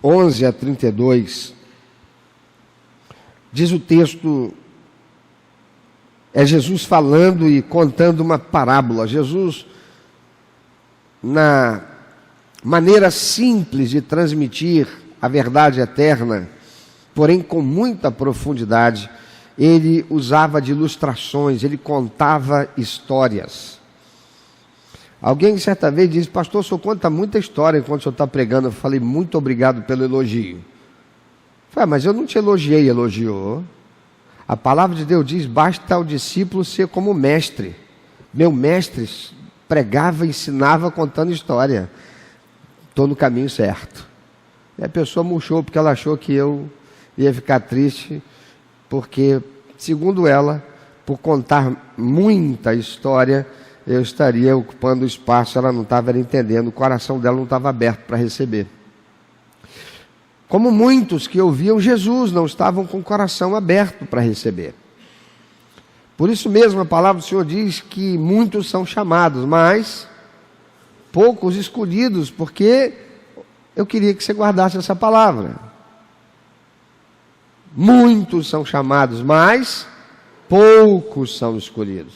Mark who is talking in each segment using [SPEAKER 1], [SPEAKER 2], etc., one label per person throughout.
[SPEAKER 1] 11 a 32, diz o texto, é Jesus falando e contando uma parábola. Jesus, na maneira simples de transmitir a verdade eterna, porém com muita profundidade, ele usava de ilustrações, ele contava histórias. Alguém certa vez disse: pastor, o senhor conta muita história enquanto o senhor está pregando. Eu falei: muito obrigado pelo elogio. Eu falei: mas eu não te elogiei. Elogiou. A palavra de Deus diz: basta ao discípulo ser como mestre. Meu mestre pregava, ensinava contando história. Estou no caminho certo. E a pessoa murchou porque ela achou que eu ia ficar triste, porque, segundo ela, por contar muita história, eu estaria ocupando o espaço. Ela não estava entendendo, o coração dela não estava aberto para receber. Como muitos que ouviam Jesus não estavam com o coração aberto para receber. Por isso mesmo a palavra do Senhor diz que muitos são chamados, mas poucos escolhidos, porque eu queria que você guardasse essa palavra. Muitos são chamados, mas poucos são escolhidos.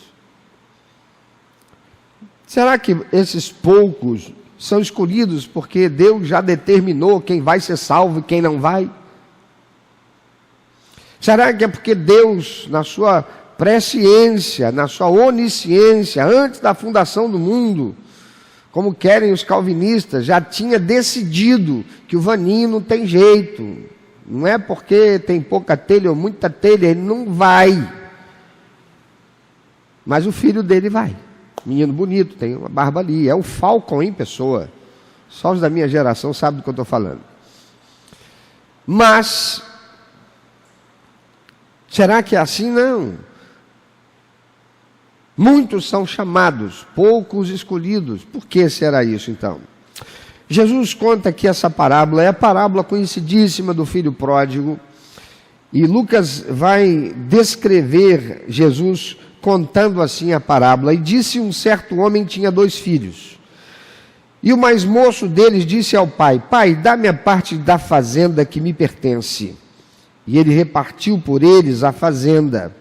[SPEAKER 1] Será que esses poucos são escolhidos porque Deus já determinou quem vai ser salvo e quem não vai? Será que é porque Deus, na sua presciência, na sua onisciência, antes da fundação do mundo, como querem os calvinistas, já tinha decidido que o Vaninho não tem jeito? Não é porque tem pouca telha ou muita telha, ele não vai. Mas o filho dele vai. Menino bonito, tem uma barba ali. É um Falcon em pessoa. Só os da minha geração sabem do que eu estou falando. Mas, será que é assim? Não. Muitos são chamados, poucos escolhidos. Por que será isso então? Jesus conta que essa parábola é a parábola conhecidíssima do filho pródigo. E Lucas vai descrever Jesus contando assim a parábola. E disse: um certo homem tinha 2 filhos. E o mais moço deles disse ao pai: pai, dá-me a parte da fazenda que me pertence. E ele repartiu por eles a fazenda.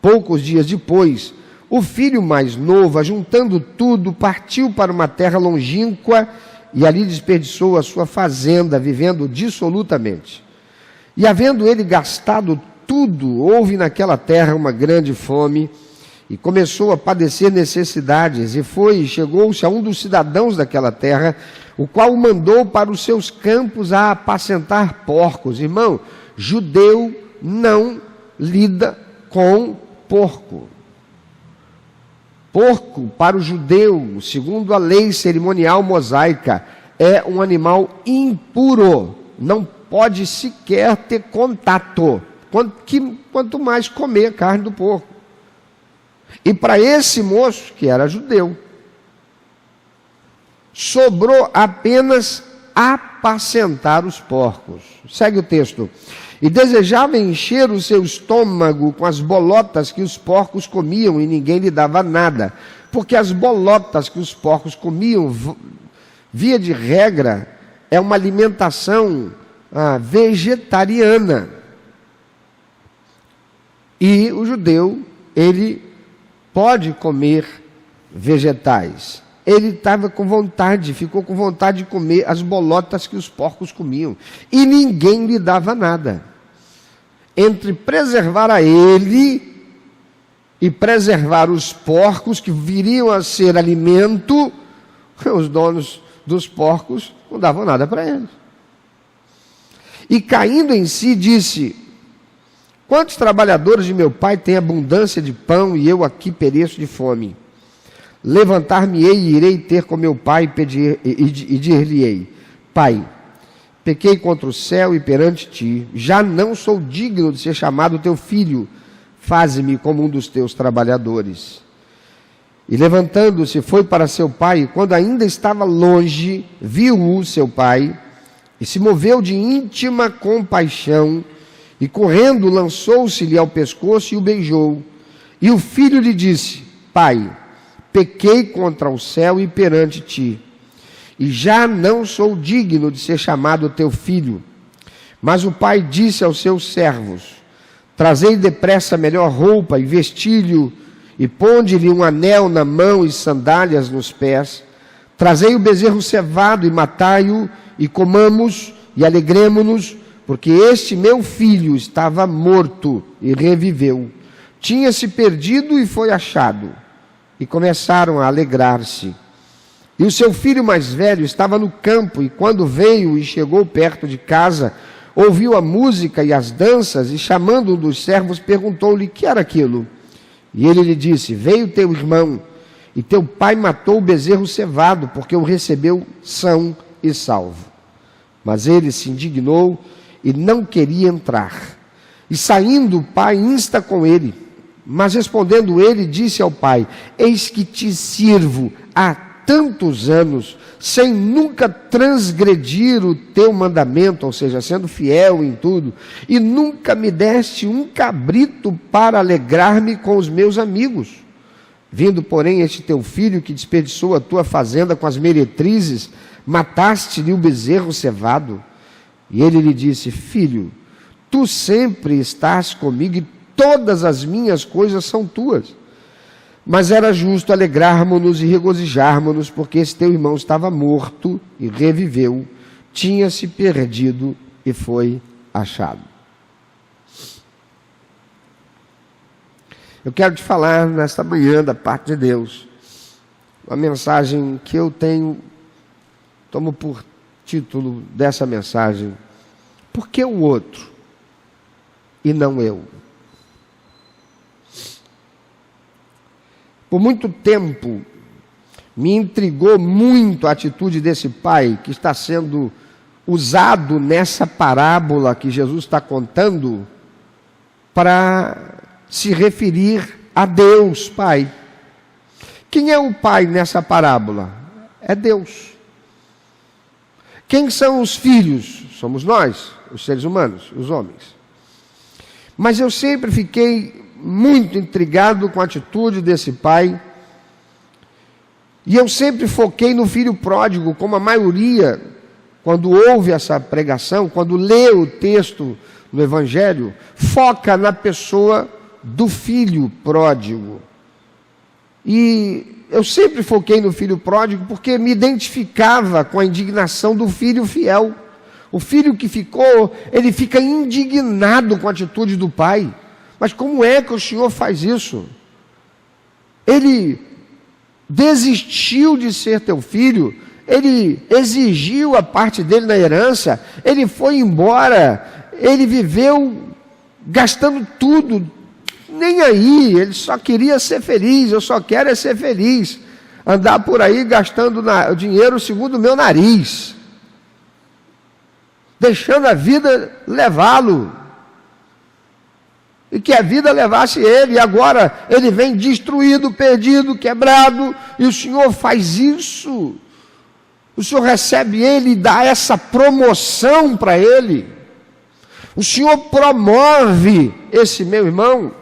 [SPEAKER 1] Poucos dias depois, o filho mais novo, ajuntando tudo, partiu para uma terra longínqua e ali desperdiçou a sua fazenda, vivendo dissolutamente. E havendo ele gastado tudo, houve naquela terra uma grande fome, e começou a padecer necessidades, e chegou-se a um dos cidadãos daquela terra, o qual o mandou para os seus campos a apacentar porcos. Irmão, judeu não lida com porco. Porco, para o judeu, segundo a lei cerimonial mosaica, é um animal impuro, não pode sequer ter contato, quanto mais comer a carne do porco. E para esse moço, que era judeu, sobrou apenas apacentar os porcos. Segue o texto. E desejava encher o seu estômago com as bolotas que os porcos comiam, e ninguém lhe dava nada, porque as bolotas que os porcos comiam, via de regra, é uma alimentação vegetariana. E o judeu, ele pode comer vegetais. Ele estava com vontade, ficou com vontade de comer as bolotas que os porcos comiam. E ninguém lhe dava nada. Entre preservar a ele e preservar os porcos que viriam a ser alimento, os donos dos porcos não davam nada para eles. E caindo em si, disse: quantos trabalhadores de meu pai têm abundância de pão e eu aqui pereço de fome? Levantar-me-ei e irei ter com meu pai e dir-lhe-ei: pai, pequei contra o céu e perante ti, já não sou digno de ser chamado teu filho, faze-me como um dos teus trabalhadores. E levantando-se, foi para seu pai, e quando ainda estava longe, viu-o seu pai, e se moveu de íntima compaixão, e correndo lançou-se-lhe ao pescoço e o beijou. E o filho lhe disse: pai, pequei contra o céu e perante ti, e já não sou digno de ser chamado teu filho. Mas o pai disse aos seus servos: trazei depressa a melhor roupa e vestilho, e ponde-lhe um anel na mão e sandálias nos pés. Trazei o bezerro cevado e matai-o, e comamos e alegremo-nos, porque este meu filho estava morto e reviveu. Tinha-se perdido e foi achado. E começaram a alegrar-se. E o seu filho mais velho estava no campo, e quando veio e chegou perto de casa, ouviu a música e as danças, e chamando um dos servos, perguntou-lhe: que era aquilo? E ele lhe disse: veio teu irmão, e teu pai matou o bezerro cevado, porque o recebeu são e salvo. Mas ele se indignou e não queria entrar. E saindo o pai insta com ele. Mas respondendo ele, disse ao pai: eis que te sirvo há tantos anos, sem nunca transgredir o teu mandamento, ou seja, sendo fiel em tudo, e nunca me deste um cabrito para alegrar-me com os meus amigos. Vindo, porém, este teu filho que desperdiçou a tua fazenda com as meretrizes, mataste-lhe o bezerro cevado. E ele lhe disse: filho, tu sempre estás comigo e todas as minhas coisas são tuas. Mas era justo alegrarmos-nos e regozijarmos-nos, porque esse teu irmão estava morto e reviveu, tinha-se perdido e foi achado. Eu quero te falar nesta manhã da parte de Deus, uma mensagem que eu tomo por título dessa mensagem: por que o outro e não eu? Por muito tempo, me intrigou muito a atitude desse pai que está sendo usado nessa parábola que Jesus está contando para se referir a Deus, Pai. Quem é o Pai nessa parábola? É Deus. Quem são os filhos? Somos nós, os seres humanos, os homens. Mas eu sempre fiquei muito intrigado com a atitude desse pai, e eu sempre foquei no filho pródigo, como a maioria, quando ouve essa pregação, quando lê o texto no Evangelho, foca na pessoa do filho pródigo. E eu sempre foquei no filho pródigo porque me identificava com a indignação do filho fiel. O filho que ficou, ele fica indignado com a atitude do pai. Mas como é que o Senhor faz isso? Ele desistiu de ser teu filho, ele exigiu a parte dele na herança, ele foi embora, ele viveu gastando tudo, nem aí, ele só queria ser feliz. Eu só quero é ser feliz, andar por aí gastando o dinheiro segundo o meu nariz, deixando a vida levá-lo, e que a vida levasse ele, e agora ele vem destruído, perdido, quebrado, e o Senhor faz isso. O Senhor recebe ele e dá essa promoção para ele. O Senhor promove esse meu irmão.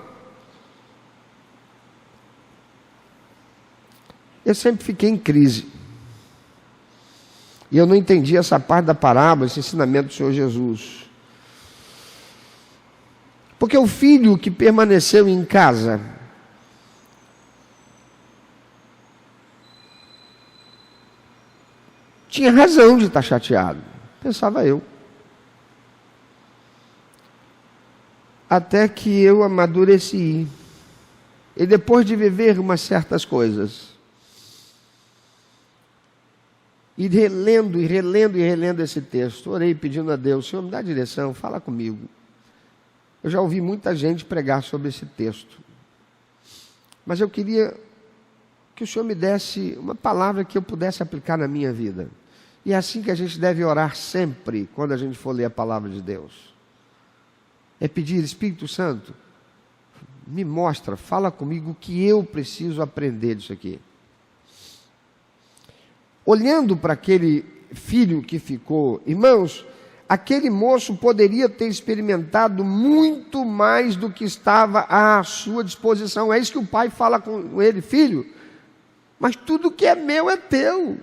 [SPEAKER 1] Eu sempre fiquei em crise. E eu não entendi essa parte da parábola, esse ensinamento do Senhor Jesus. Porque o filho que permaneceu em casa tinha razão de estar chateado, pensava eu. Até que eu amadureci. E depois de viver umas certas coisas, e relendo esse texto, orei pedindo a Deus: Senhor, me dá direção, fala comigo. Eu já ouvi muita gente pregar sobre esse texto, mas eu queria que o Senhor me desse uma palavra que eu pudesse aplicar na minha vida. E é assim que a gente deve orar sempre, quando a gente for ler a palavra de Deus. É pedir: Espírito Santo, me mostra, fala comigo o que eu preciso aprender disso aqui. Olhando para aquele filho que ficou, irmãos, aquele moço poderia ter experimentado muito mais do que estava à sua disposição. É isso que o pai fala com ele: filho, mas tudo que é meu é teu.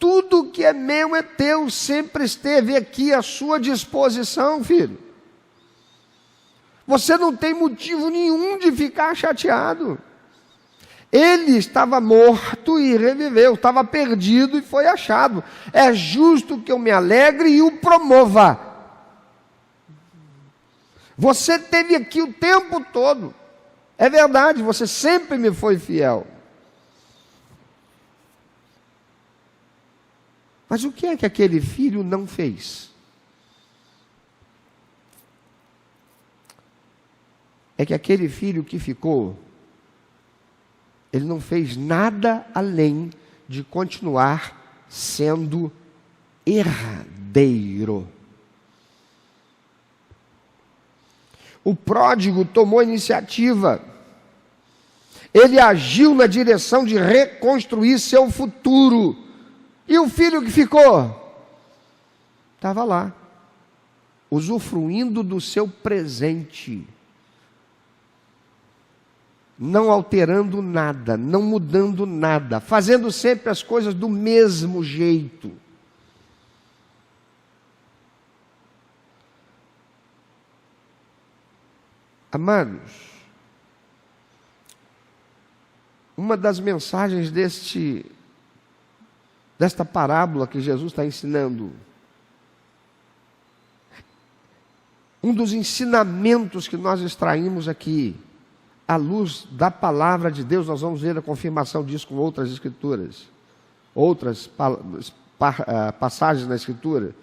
[SPEAKER 1] Tudo que é meu é teu, sempre esteve aqui à sua disposição, filho. Você não tem motivo nenhum de ficar chateado. Ele estava morto e reviveu, estava perdido e foi achado. É justo que eu me alegre e o promova. Você esteve aqui o tempo todo. É verdade, você sempre me foi fiel. Mas o que é que aquele filho não fez? É que aquele filho que ficou, ele não fez nada além de continuar sendo herdeiro. O pródigo tomou iniciativa. Ele agiu na direção de reconstruir seu futuro. E o filho que ficou? Estava lá, usufruindo do seu presente. Não alterando nada, não mudando nada, fazendo sempre as coisas do mesmo jeito. Amados, uma das mensagens desta parábola que Jesus está ensinando, um dos ensinamentos que nós extraímos aqui, à luz da palavra de Deus, nós vamos ver a confirmação disso com outras escrituras, outras passagens na escritura,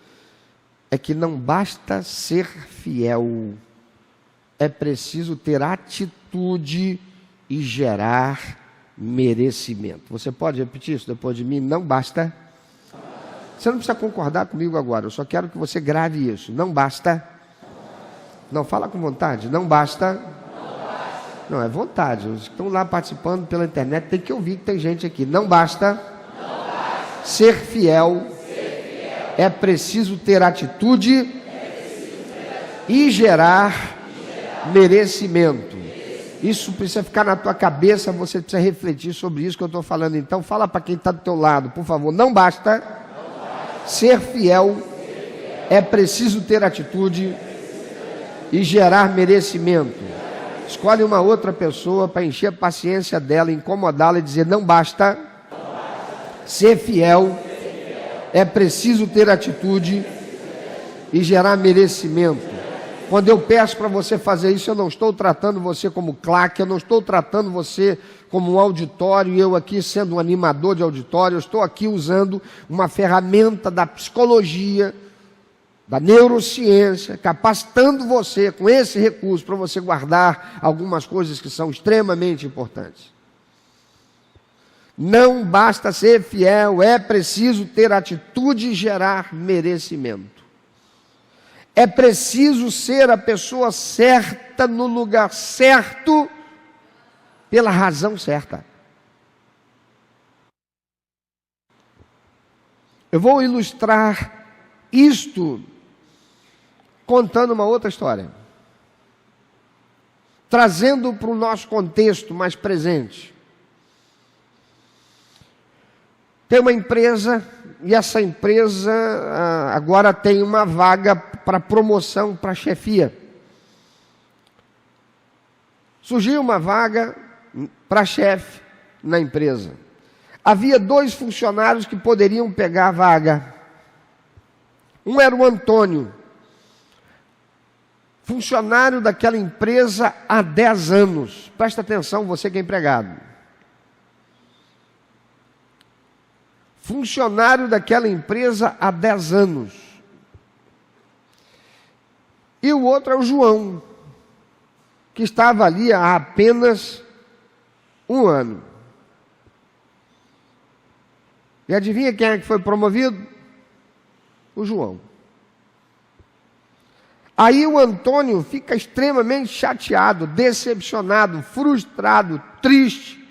[SPEAKER 1] é que não basta ser fiel, é preciso ter atitude e gerar merecimento. Você pode repetir isso depois de mim? Não basta. Você não precisa concordar comigo agora, eu só quero que você grave isso. Não basta. Não, fala com vontade. Não basta. Não, é vontade. Os que estão lá participando pela internet tem que ouvir que tem gente aqui. Não basta ser fiel. É preciso ter atitude e gerar merecimento. Isso precisa ficar na tua cabeça, você precisa refletir sobre isso que eu estou falando. Então fala para quem está do teu lado, por favor. Não basta ser fiel, é preciso ter atitude e gerar merecimento. Escolhe uma outra pessoa para encher a paciência dela, incomodá-la e dizer: não basta ser fiel, é preciso ter atitude e gerar merecimento. Quando eu peço para você fazer isso, eu não estou tratando você como claque, eu não estou tratando você como um auditório, e eu aqui sendo um animador de auditório, eu estou aqui usando uma ferramenta da psicologia, da neurociência, capacitando você com esse recurso para você guardar algumas coisas que são extremamente importantes. Não basta ser fiel, é preciso ter atitude e gerar merecimento. É preciso ser a pessoa certa no lugar certo, pela razão certa. Eu vou ilustrar isto contando uma outra história, trazendo para o nosso contexto mais presente. Tem uma empresa, e essa empresa agora tem uma vaga para promoção para chefia. Surgiu uma vaga para chefe na empresa. Havia 2 funcionários que poderiam pegar a vaga. Um era o Antônio, funcionário daquela empresa há 10 anos. Presta atenção, você que é empregado. Funcionário daquela empresa há 10 anos. E o outro é o João, que estava ali há apenas 1 ano. E adivinha quem é que foi promovido? O João. Aí o Antônio fica extremamente chateado, decepcionado, frustrado, triste.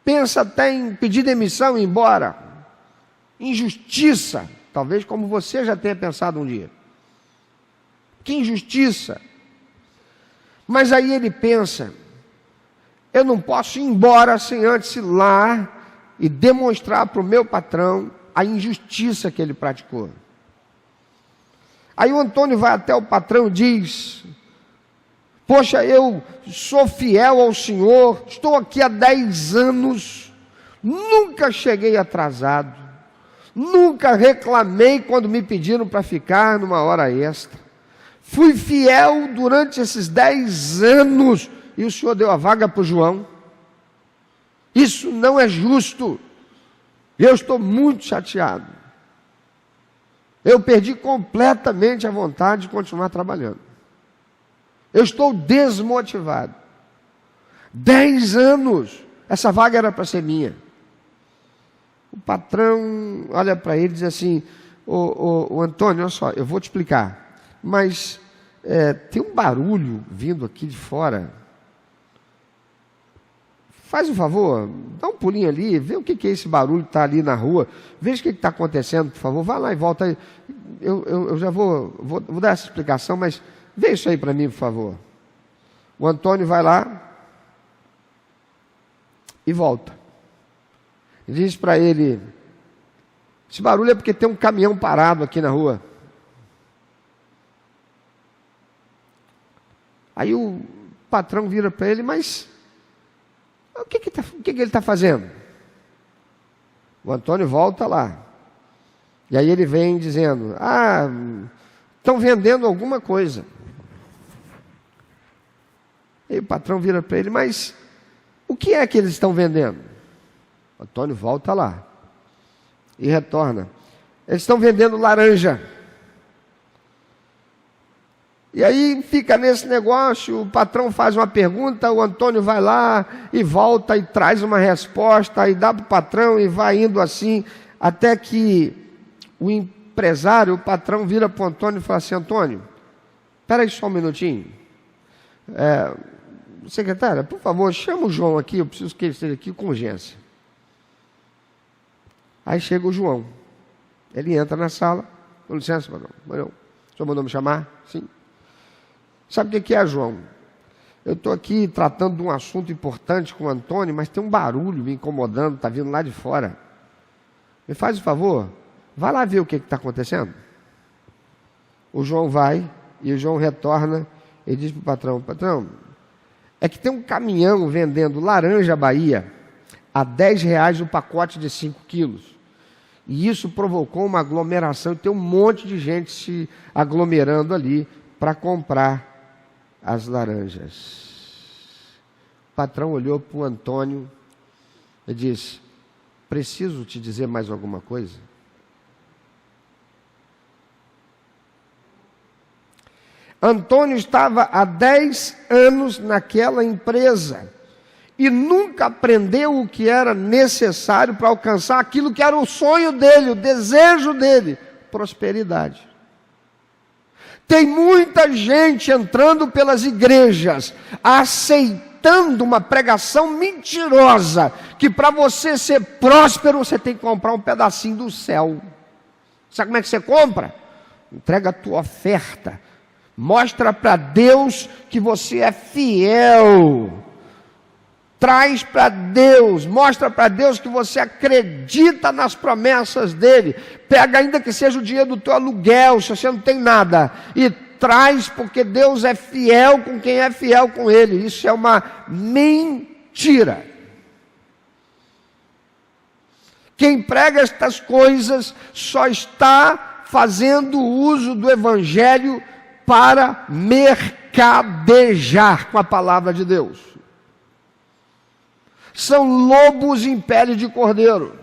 [SPEAKER 1] Pensa até em pedir demissão e ir embora. Injustiça, talvez como você já tenha pensado um dia. Que injustiça. Mas aí ele pensa: eu não posso ir embora sem antes ir lá e demonstrar para o meu patrão a injustiça que ele praticou. Aí o Antônio vai até o patrão e diz: poxa, eu sou fiel ao Senhor, estou aqui há 10 anos, nunca cheguei atrasado, nunca reclamei quando me pediram para ficar numa hora extra. Fui fiel durante esses 10 anos e o Senhor deu a vaga para o João. Isso não é justo. Eu estou muito chateado. Eu perdi completamente a vontade de continuar trabalhando. Eu estou desmotivado. 10 anos. Essa vaga era para ser minha. O patrão olha para ele e diz assim: ô Antônio, olha só, eu vou te explicar. Mas tem um barulho vindo aqui de fora. Faz um favor, dá um pulinho ali, vê o que é esse barulho que está ali na rua. Veja o que está acontecendo, por favor. Vai lá e volta aí. Eu já vou dar essa explicação, mas vê isso aí para mim, por favor. O Antônio vai lá e volta. E diz para ele: esse barulho é porque tem um caminhão parado aqui na rua. Aí o patrão vira para ele: mas o que ele está fazendo? O Antônio volta lá. E aí ele vem dizendo: estão vendendo alguma coisa. E o patrão vira para ele: mas o que é que eles estão vendendo? O Antônio volta lá e retorna: eles estão vendendo laranja. E aí fica nesse negócio, o patrão faz uma pergunta, o Antônio vai lá e volta e traz uma resposta, e dá para o patrão e vai indo assim, até que o empresário, o patrão, vira para o Antônio e fala assim: Antônio, espera aí só um minutinho. Secretária, por favor, chama o João aqui, eu preciso que ele esteja aqui com urgência. Aí chega o João, ele entra na sala: com licença, patrão, o senhor mandou me chamar? Sim. Sabe o que é, João? Eu estou aqui tratando de um assunto importante com o Antônio, mas tem um barulho me incomodando, está vindo lá de fora. Me faz um favor, vai lá ver o que está acontecendo. O João vai, e o João retorna e diz para o patrão: patrão, é que tem um caminhão vendendo laranja Bahia a R$10 o pacote de 5 quilos. E isso provocou uma aglomeração, e tem um monte de gente se aglomerando ali para comprar as laranjas. O patrão olhou para o Antônio e disse: preciso te dizer mais alguma coisa? Antônio estava há 10 anos naquela empresa e nunca aprendeu o que era necessário para alcançar aquilo que era o sonho dele, o desejo dele: prosperidade. Tem muita gente entrando pelas igrejas, aceitando uma pregação mentirosa, que para você ser próspero, você tem que comprar um pedacinho do céu. Sabe como é que você compra? Entrega a tua oferta. Mostra para Deus que você é fiel. Traz para Deus, mostra para Deus que você acredita nas promessas dele. Pega ainda que seja o dinheiro do teu aluguel, se você não tem nada, e traz, porque Deus é fiel com quem é fiel com ele. Isso é uma mentira. Quem prega estas coisas só está fazendo uso do evangelho para mercadejar com a palavra de Deus. São lobos em pele de cordeiro.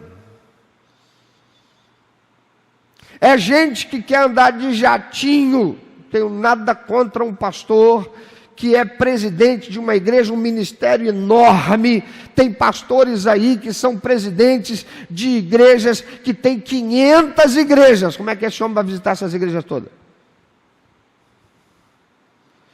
[SPEAKER 1] É gente que quer andar de jatinho. Tenho nada contra um pastor que é presidente de uma igreja, um ministério enorme. Tem pastores aí que são presidentes de igrejas que tem 500 igrejas. Como é que esse homem vai visitar essas igrejas todas?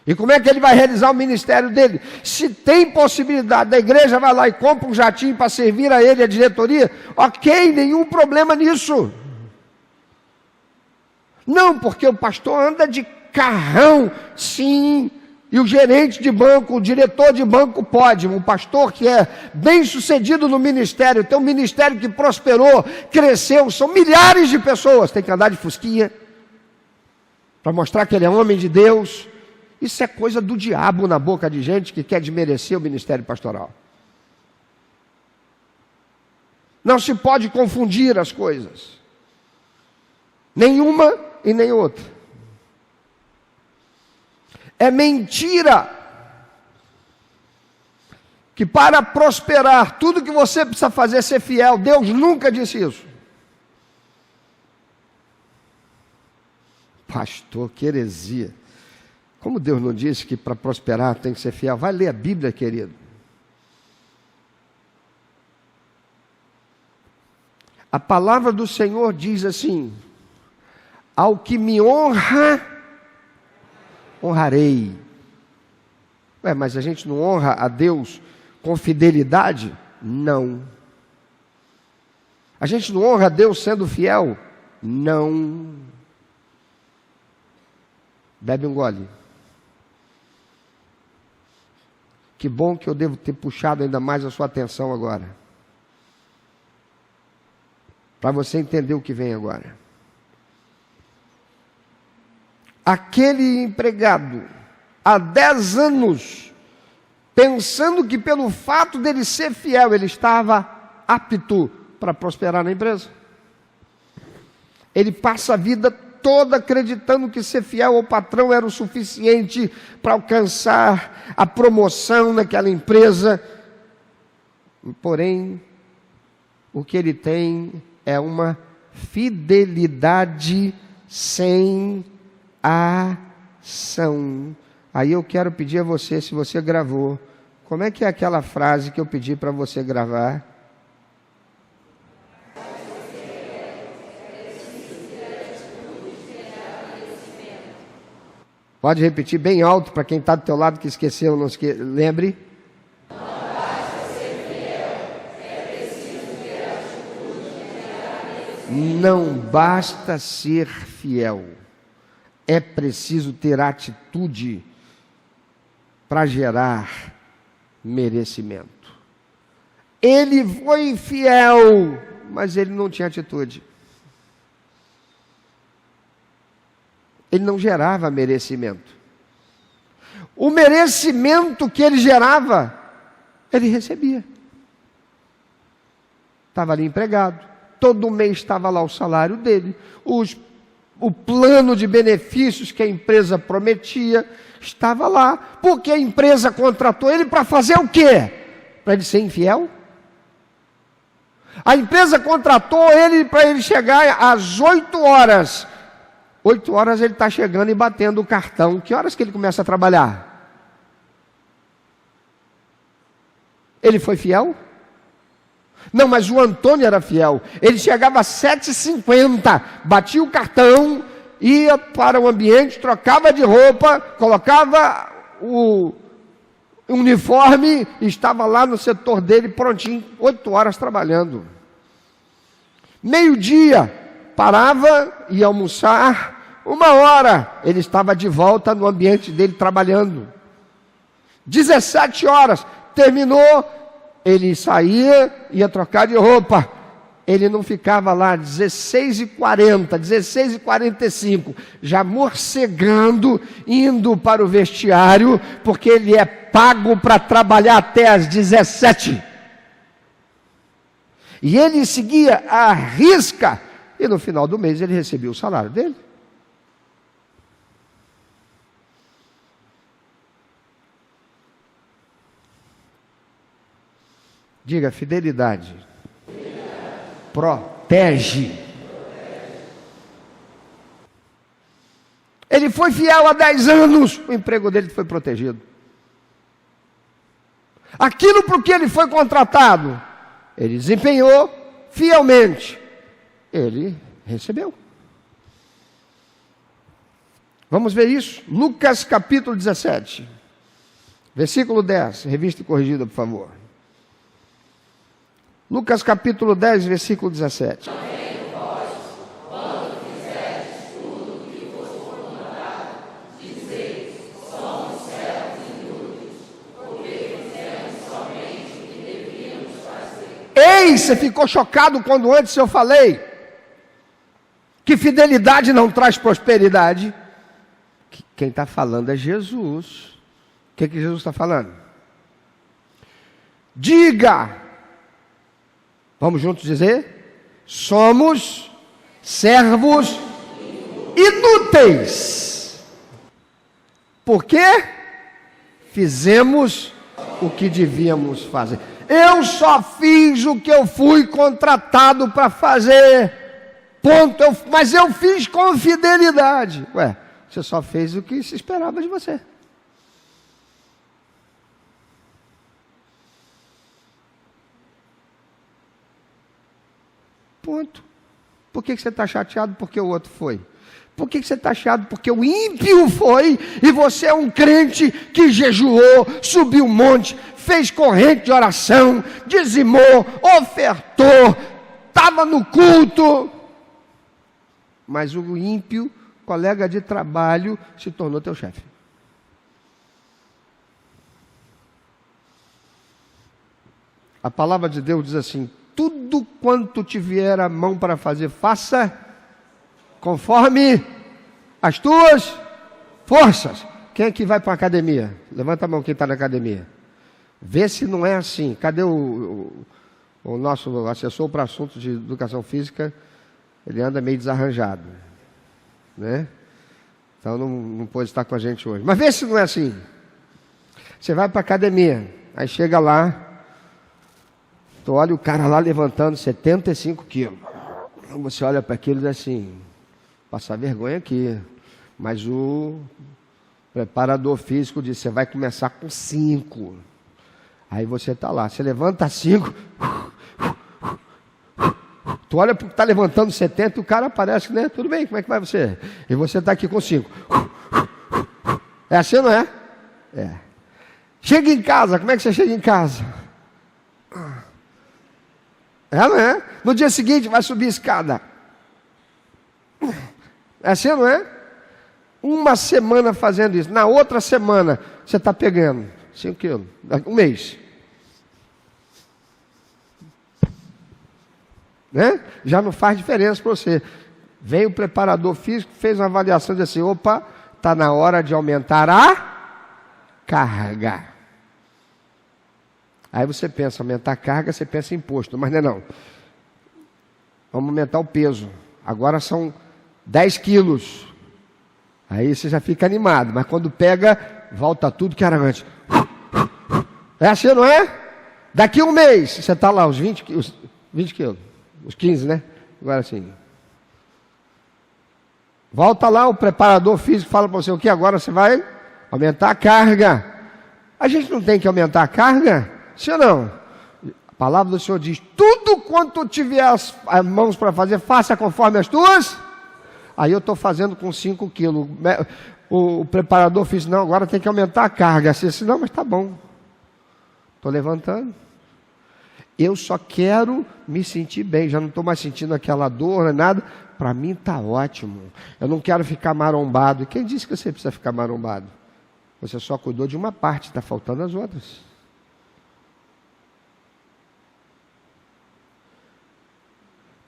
[SPEAKER 1] E como é que ele vai realizar o ministério dele? Se tem possibilidade da igreja, vai lá e compra um jatinho para servir a ele, a diretoria, ok, nenhum problema nisso. Não, porque o pastor anda de carrão. Sim, E o gerente de banco, o diretor de banco pode, um pastor que é bem sucedido no ministério, tem um ministério que prosperou, cresceu, são milhares de pessoas, tem que andar de fusquinha, para mostrar que ele é homem de Deus. Isso é coisa do diabo na boca de gente que quer desmerecer o ministério pastoral. Não se pode confundir as coisas, nenhuma e nem outra. É mentira que para prosperar, tudo que você precisa fazer é ser fiel. Deus nunca disse isso. Pastor, que heresia. Como Deus não disse que para prosperar tem que ser fiel? Vai ler a Bíblia, querido. A palavra do Senhor diz assim: ao que me honra, honrarei. Ué, mas a gente não honra a Deus com fidelidade? Não. A gente não honra a Deus sendo fiel? Não. Bebe um gole. Que bom que eu devo ter puxado ainda mais a sua atenção agora, para você entender o que vem agora. Aquele empregado, há 10 anos, pensando que pelo fato dele ser fiel, ele estava apto para prosperar na empresa. Ele passa a vida toda acreditando que ser fiel ao patrão era o suficiente para alcançar a promoção naquela empresa. Porém, o que ele tem é uma fidelidade sem ação. Aí eu quero pedir a você, se você gravou, como é que é aquela frase que eu pedi para você gravar? Pode repetir bem alto para quem está do teu lado que esqueceu, não lembre. Não basta ser fiel, é preciso ter atitude para gerar merecimento. Ele foi fiel, mas ele não tinha atitude. Ele não gerava merecimento. O merecimento que ele gerava, ele recebia. Estava ali empregado. Todo mês estava lá o salário dele. O plano de benefícios que a empresa prometia estava lá. Porque a empresa contratou ele para fazer o quê? Para ele ser infiel? A empresa contratou ele para ele chegar às 8 horas. 8 horas ele está chegando e batendo o cartão. Que horas que ele começa a trabalhar? Ele foi fiel? Não, mas o Antônio era fiel. Ele chegava às 7h50, batia o cartão, ia para o ambiente, trocava de roupa, colocava o uniforme e estava lá no setor dele prontinho, 8 horas trabalhando. Meio-dia, parava, ia almoçar, 1 hora, ele estava de volta no ambiente dele trabalhando. 17 horas, terminou, ele saía, ia trocar de roupa. Ele não ficava lá 16h40, 16h45, já morcegando, indo para o vestiário, porque ele é pago para trabalhar até às 17. E ele seguia à risca, e no final do mês ele recebia o salário dele. Diga, fidelidade. Protege. Ele foi fiel há 10 anos, o emprego dele foi protegido. Aquilo por que ele foi contratado, ele desempenhou fielmente. Ele recebeu. Vamos ver isso? Lucas capítulo 17, versículo 10, revista e corrigida, por favor. Lucas capítulo 10, versículo 17. você ficou chocado quando antes eu falei que fidelidade não traz prosperidade? Quem está falando é Jesus. O que Jesus está falando? Diga, vamos juntos dizer? Somos servos inúteis. Por quê? Fizemos o que devíamos fazer. Eu só fiz o que eu fui contratado para fazer. Ponto. Mas eu fiz com fidelidade. Ué, você só fez o que se esperava de você. Ponto. Por que você está chateado porque o outro foi? Por que você está chateado porque o ímpio foi e você é um crente que jejuou, subiu um monte, fez corrente de oração, dizimou, ofertou, estava no culto, mas o ímpio, colega de trabalho, se tornou teu chefe. A palavra de Deus diz assim: tudo quanto te vier a mão para fazer, faça conforme as tuas forças. Quem é que vai para a academia? Levanta a mão quem está na academia. Vê se não é assim. Cadê o nosso assessor para assuntos de educação física? Ele anda meio desarranjado, né? Então não pôde estar com a gente hoje. Mas vê se não é assim. Você vai para a academia, aí chega lá, tu olha o cara lá levantando 75 quilos. Você olha para aquilo e diz assim: passar vergonha aqui. Mas o preparador físico diz: você vai começar com 5. Aí você está lá, você levanta 5. Tu olha para o que está levantando 70 e o cara aparece, né? Tudo bem, como é que vai você? E você está aqui com 5. É assim, não é? É. Chega em casa, como é que você chega em casa? É, não é? No dia seguinte vai subir a escada. É assim, não é? Uma semana fazendo isso. Na outra semana, você está pegando 5 quilos. Um mês. Né? Já não faz diferença para você. Veio o preparador físico, fez uma avaliação e disse assim: opa, está na hora de aumentar a carga. Aí você pensa, aumentar a carga, você pensa em imposto, mas não é não. Vamos aumentar o peso. Agora são 10 quilos. Aí você já fica animado, mas quando pega, volta tudo que era antes. É assim, não é? Daqui um mês, você está lá, os 20 quilos, os 15, né? Agora sim. Volta lá, o preparador físico fala para você o que? Agora você vai aumentar a carga. A gente não tem que aumentar a carga? Sim ou não? A palavra do Senhor diz: tudo quanto tiver as mãos para fazer, faça conforme as tuas. Aí eu estou fazendo com 5 quilos. O preparador físico: não, agora tem que aumentar a carga. Assim, não, mas está bom. Estou levantando. Eu só quero me sentir bem. Já não estou mais sentindo aquela dor, nem nada. Para mim está ótimo. Eu não quero ficar marombado. E quem disse que você precisa ficar marombado? Você só cuidou de uma parte, está faltando as outras.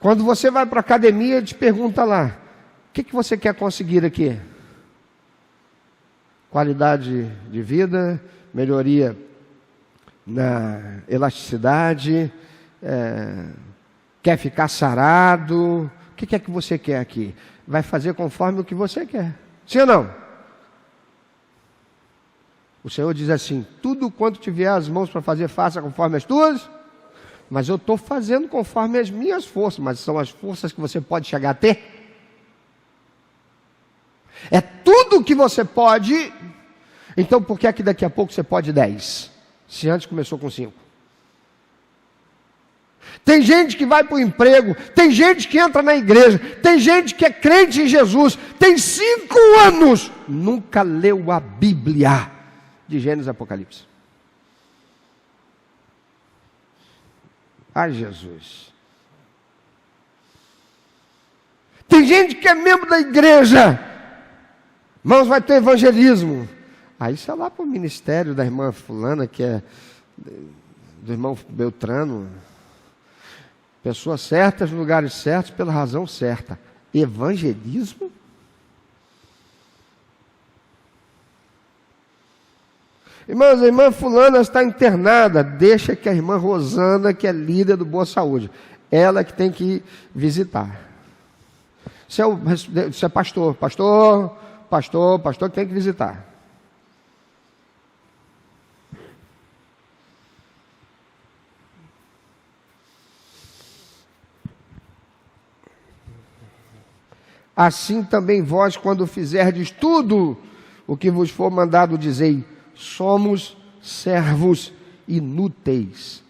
[SPEAKER 1] Quando você vai para a academia, te pergunta lá: o que você quer conseguir aqui? Qualidade de vida, melhoria na elasticidade, quer ficar sarado? O que é que você quer aqui? Vai fazer conforme o que você quer. Sim ou não? O Senhor diz assim: tudo quanto tiver as mãos para fazer, faça conforme as tuas. Mas eu estou fazendo conforme as minhas forças. Mas são as forças que você pode chegar a ter. É tudo que você pode. Então por que é que daqui a pouco você pode 10? Se antes começou com 5. Tem gente que vai para o emprego. Tem gente que entra na igreja. Tem gente que é crente em Jesus. Tem 5 anos. Nunca leu a Bíblia. De Gênesis e Apocalipse. Ai, Jesus. Tem gente que é membro da igreja. Irmãos, vai ter evangelismo. Aí isso é lá para o ministério da irmã fulana, que é do irmão Beltrano. Pessoas certas, nos lugares certos, pela razão certa. Evangelismo? Irmãos, a irmã fulana está internada. Deixa que a irmã Rosana, que é líder do Boa Saúde, ela que tem que visitar. Você é pastor que tem que visitar. Assim também vós, quando fizerdes tudo o que vos for mandado, dizei: somos servos inúteis.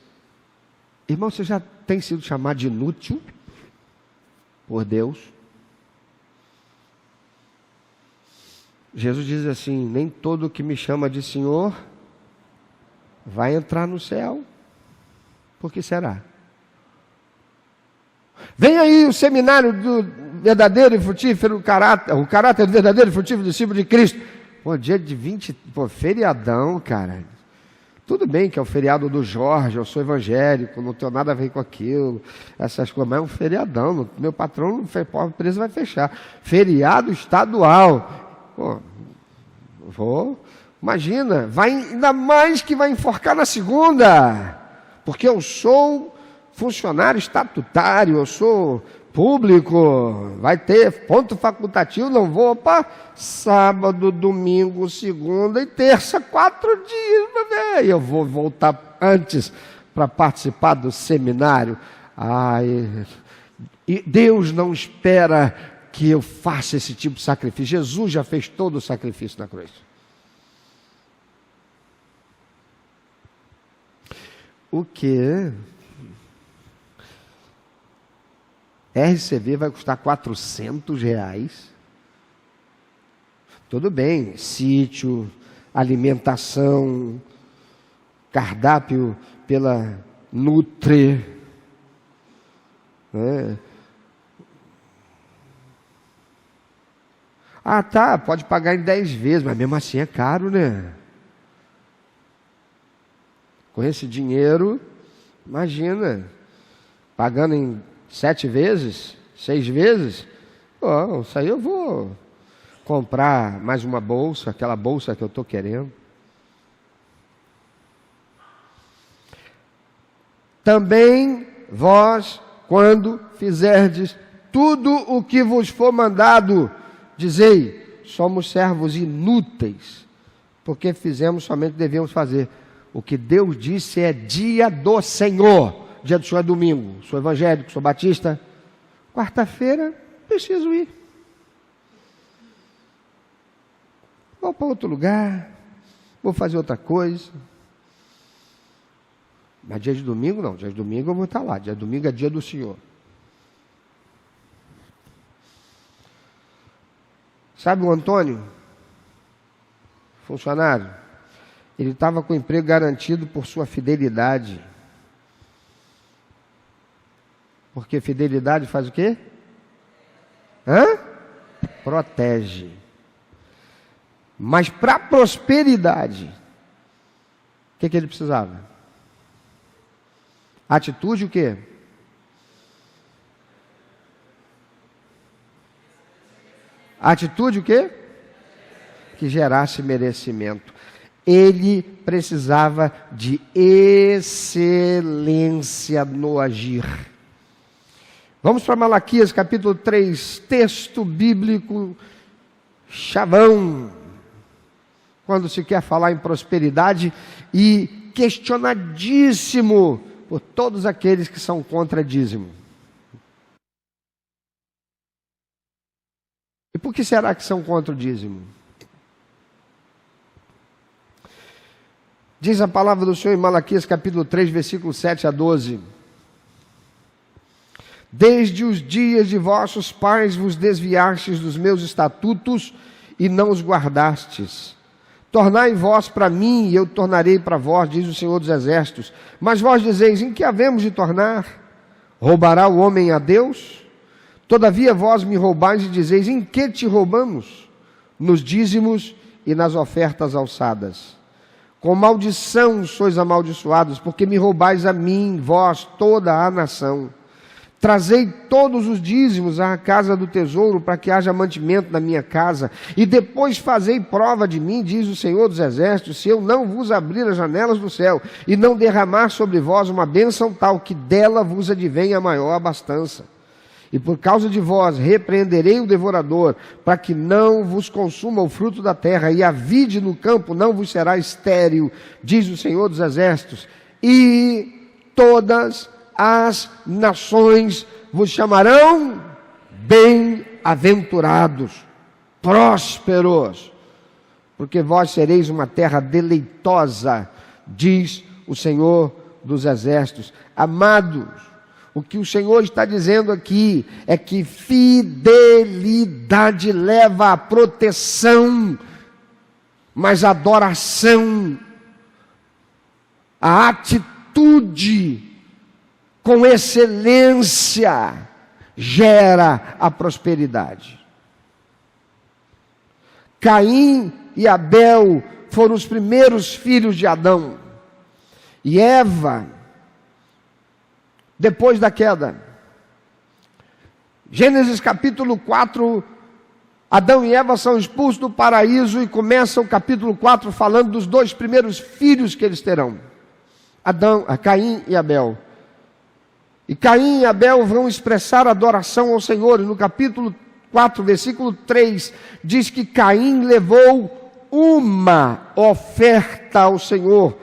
[SPEAKER 1] Irmão, você já tem sido chamado de inútil por Deus? Jesus diz assim: nem todo que me chama de Senhor vai entrar no céu. Por que será? Vem aí o seminário do verdadeiro e frutífero caráter, o caráter do verdadeiro e frutífero discípulo de Cristo. Pô, dia de 20, feriadão, cara. Tudo bem que é o feriado do Jorge, eu sou evangélico, não tenho nada a ver com aquilo, essas coisas, mas é um feriadão, meu patrão, a empresa vai fechar. Feriado estadual. Pô, imagina, ainda mais que vai enforcar na segunda, porque eu sou funcionário estatutário, eu sou público, vai ter ponto facultativo, não vou para sábado, domingo, segunda e terça, 4 dias, e eu vou voltar antes para participar do seminário. E Deus não espera que eu faça esse tipo de sacrifício. Jesus já fez todo o sacrifício na cruz. O quê? RCV vai custar R$400. Tudo bem, sítio, alimentação, cardápio pela Nutri, né? Tá, pode pagar em 10 vezes, mas mesmo assim é caro, né? Com esse dinheiro, imagina, pagando em 7 vezes, 6 vezes, isso aí eu vou comprar mais uma bolsa, aquela bolsa que eu estou querendo. Também vós, quando fizerdes tudo o que vos for mandado, dizei: somos servos inúteis, porque fizemos somente o que devemos fazer. O que Deus disse é dia do Senhor. Dia do Senhor é domingo. Sou evangélico, sou batista. Quarta-feira, preciso ir. Vou para outro lugar. Vou fazer outra coisa. Mas dia de domingo não. Dia de domingo eu vou estar lá. Dia de domingo é dia do Senhor. Sabe o Antônio? Funcionário. Ele estava com o emprego garantido por sua fidelidade. Porque fidelidade faz o quê? Protege. Mas para prosperidade, o que ele precisava? Atitude o quê? Atitude o quê? Que gerasse merecimento. Ele precisava de excelência no agir. Vamos para Malaquias capítulo 3, texto bíblico chavão, quando se quer falar em prosperidade e questionadíssimo por todos aqueles que são contra dízimo. E por que será que são contra o dízimo? Diz a palavra do Senhor em Malaquias capítulo 3, versículo 7 a 12. Desde os dias de vossos pais vos desviastes dos meus estatutos e não os guardastes. Tornai vós para mim e eu tornarei para vós, diz o Senhor dos Exércitos. Mas vós dizeis: em que havemos de tornar? Roubará o homem a Deus? Todavia vós me roubais e dizeis: em que te roubamos? Nos dízimos e nas ofertas alçadas. Com maldição sois amaldiçoados, porque me roubais a mim, vós, toda a nação. Trazei todos os dízimos à casa do tesouro, para que haja mantimento na minha casa, e depois fazei prova de mim, diz o Senhor dos Exércitos, se eu não vos abrir as janelas do céu, e não derramar sobre vós uma bênção tal, que dela vos advenha a maior abastança. E por causa de vós repreenderei o devorador, para que não vos consuma o fruto da terra, e a vide no campo não vos será estéril, diz o Senhor dos Exércitos, e todas as nações vos chamarão bem-aventurados, prósperos, porque vós sereis uma terra deleitosa, diz o Senhor dos Exércitos. Amados, o que o Senhor está dizendo aqui é que fidelidade leva à proteção, mas a adoração, a atitude com excelência gera a prosperidade. Caim e Abel foram os primeiros filhos de Adão. E Eva, depois da queda. Gênesis capítulo 4, Adão e Eva são expulsos do paraíso e começa o capítulo 4 falando dos dois primeiros filhos que eles terão. Caim e Abel. E Caim e Abel vão expressar adoração ao Senhor. E no capítulo 4, versículo 3, diz que Caim levou uma oferta ao Senhor,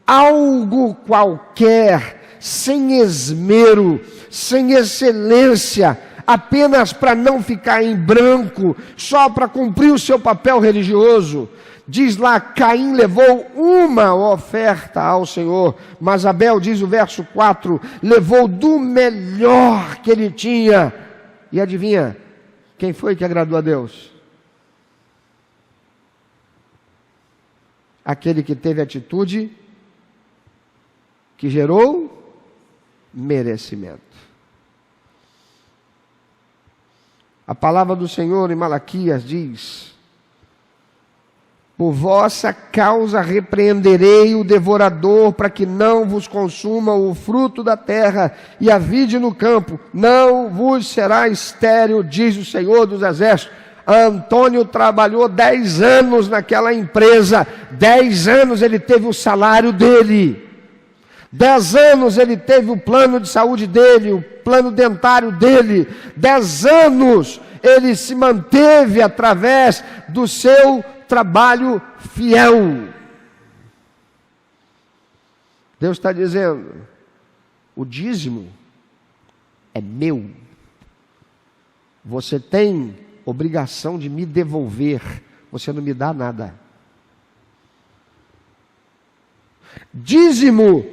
[SPEAKER 1] algo qualquer, sem esmero, sem excelência, apenas para não ficar em branco, só para cumprir o seu papel religioso. Diz lá, Caim levou uma oferta ao Senhor, mas Abel, diz o verso 4, levou do melhor que ele tinha. E adivinha, quem foi que agradou a Deus? Aquele que teve atitude que gerou merecimento. A palavra do Senhor em Malaquias diz: por vossa causa repreenderei o devorador, para que não vos consuma o fruto da terra e a vide no campo, não vos será estéril, diz o Senhor dos Exércitos. Antônio trabalhou 10 anos naquela empresa, 10 anos ele teve o salário dele, 10 anos ele teve o plano de saúde dele, o plano dentário dele, 10 anos ele se manteve através do seu trabalho fiel. Deus está dizendo: o dízimo é meu, você tem obrigação de me devolver, você não me dá nada. Dízimo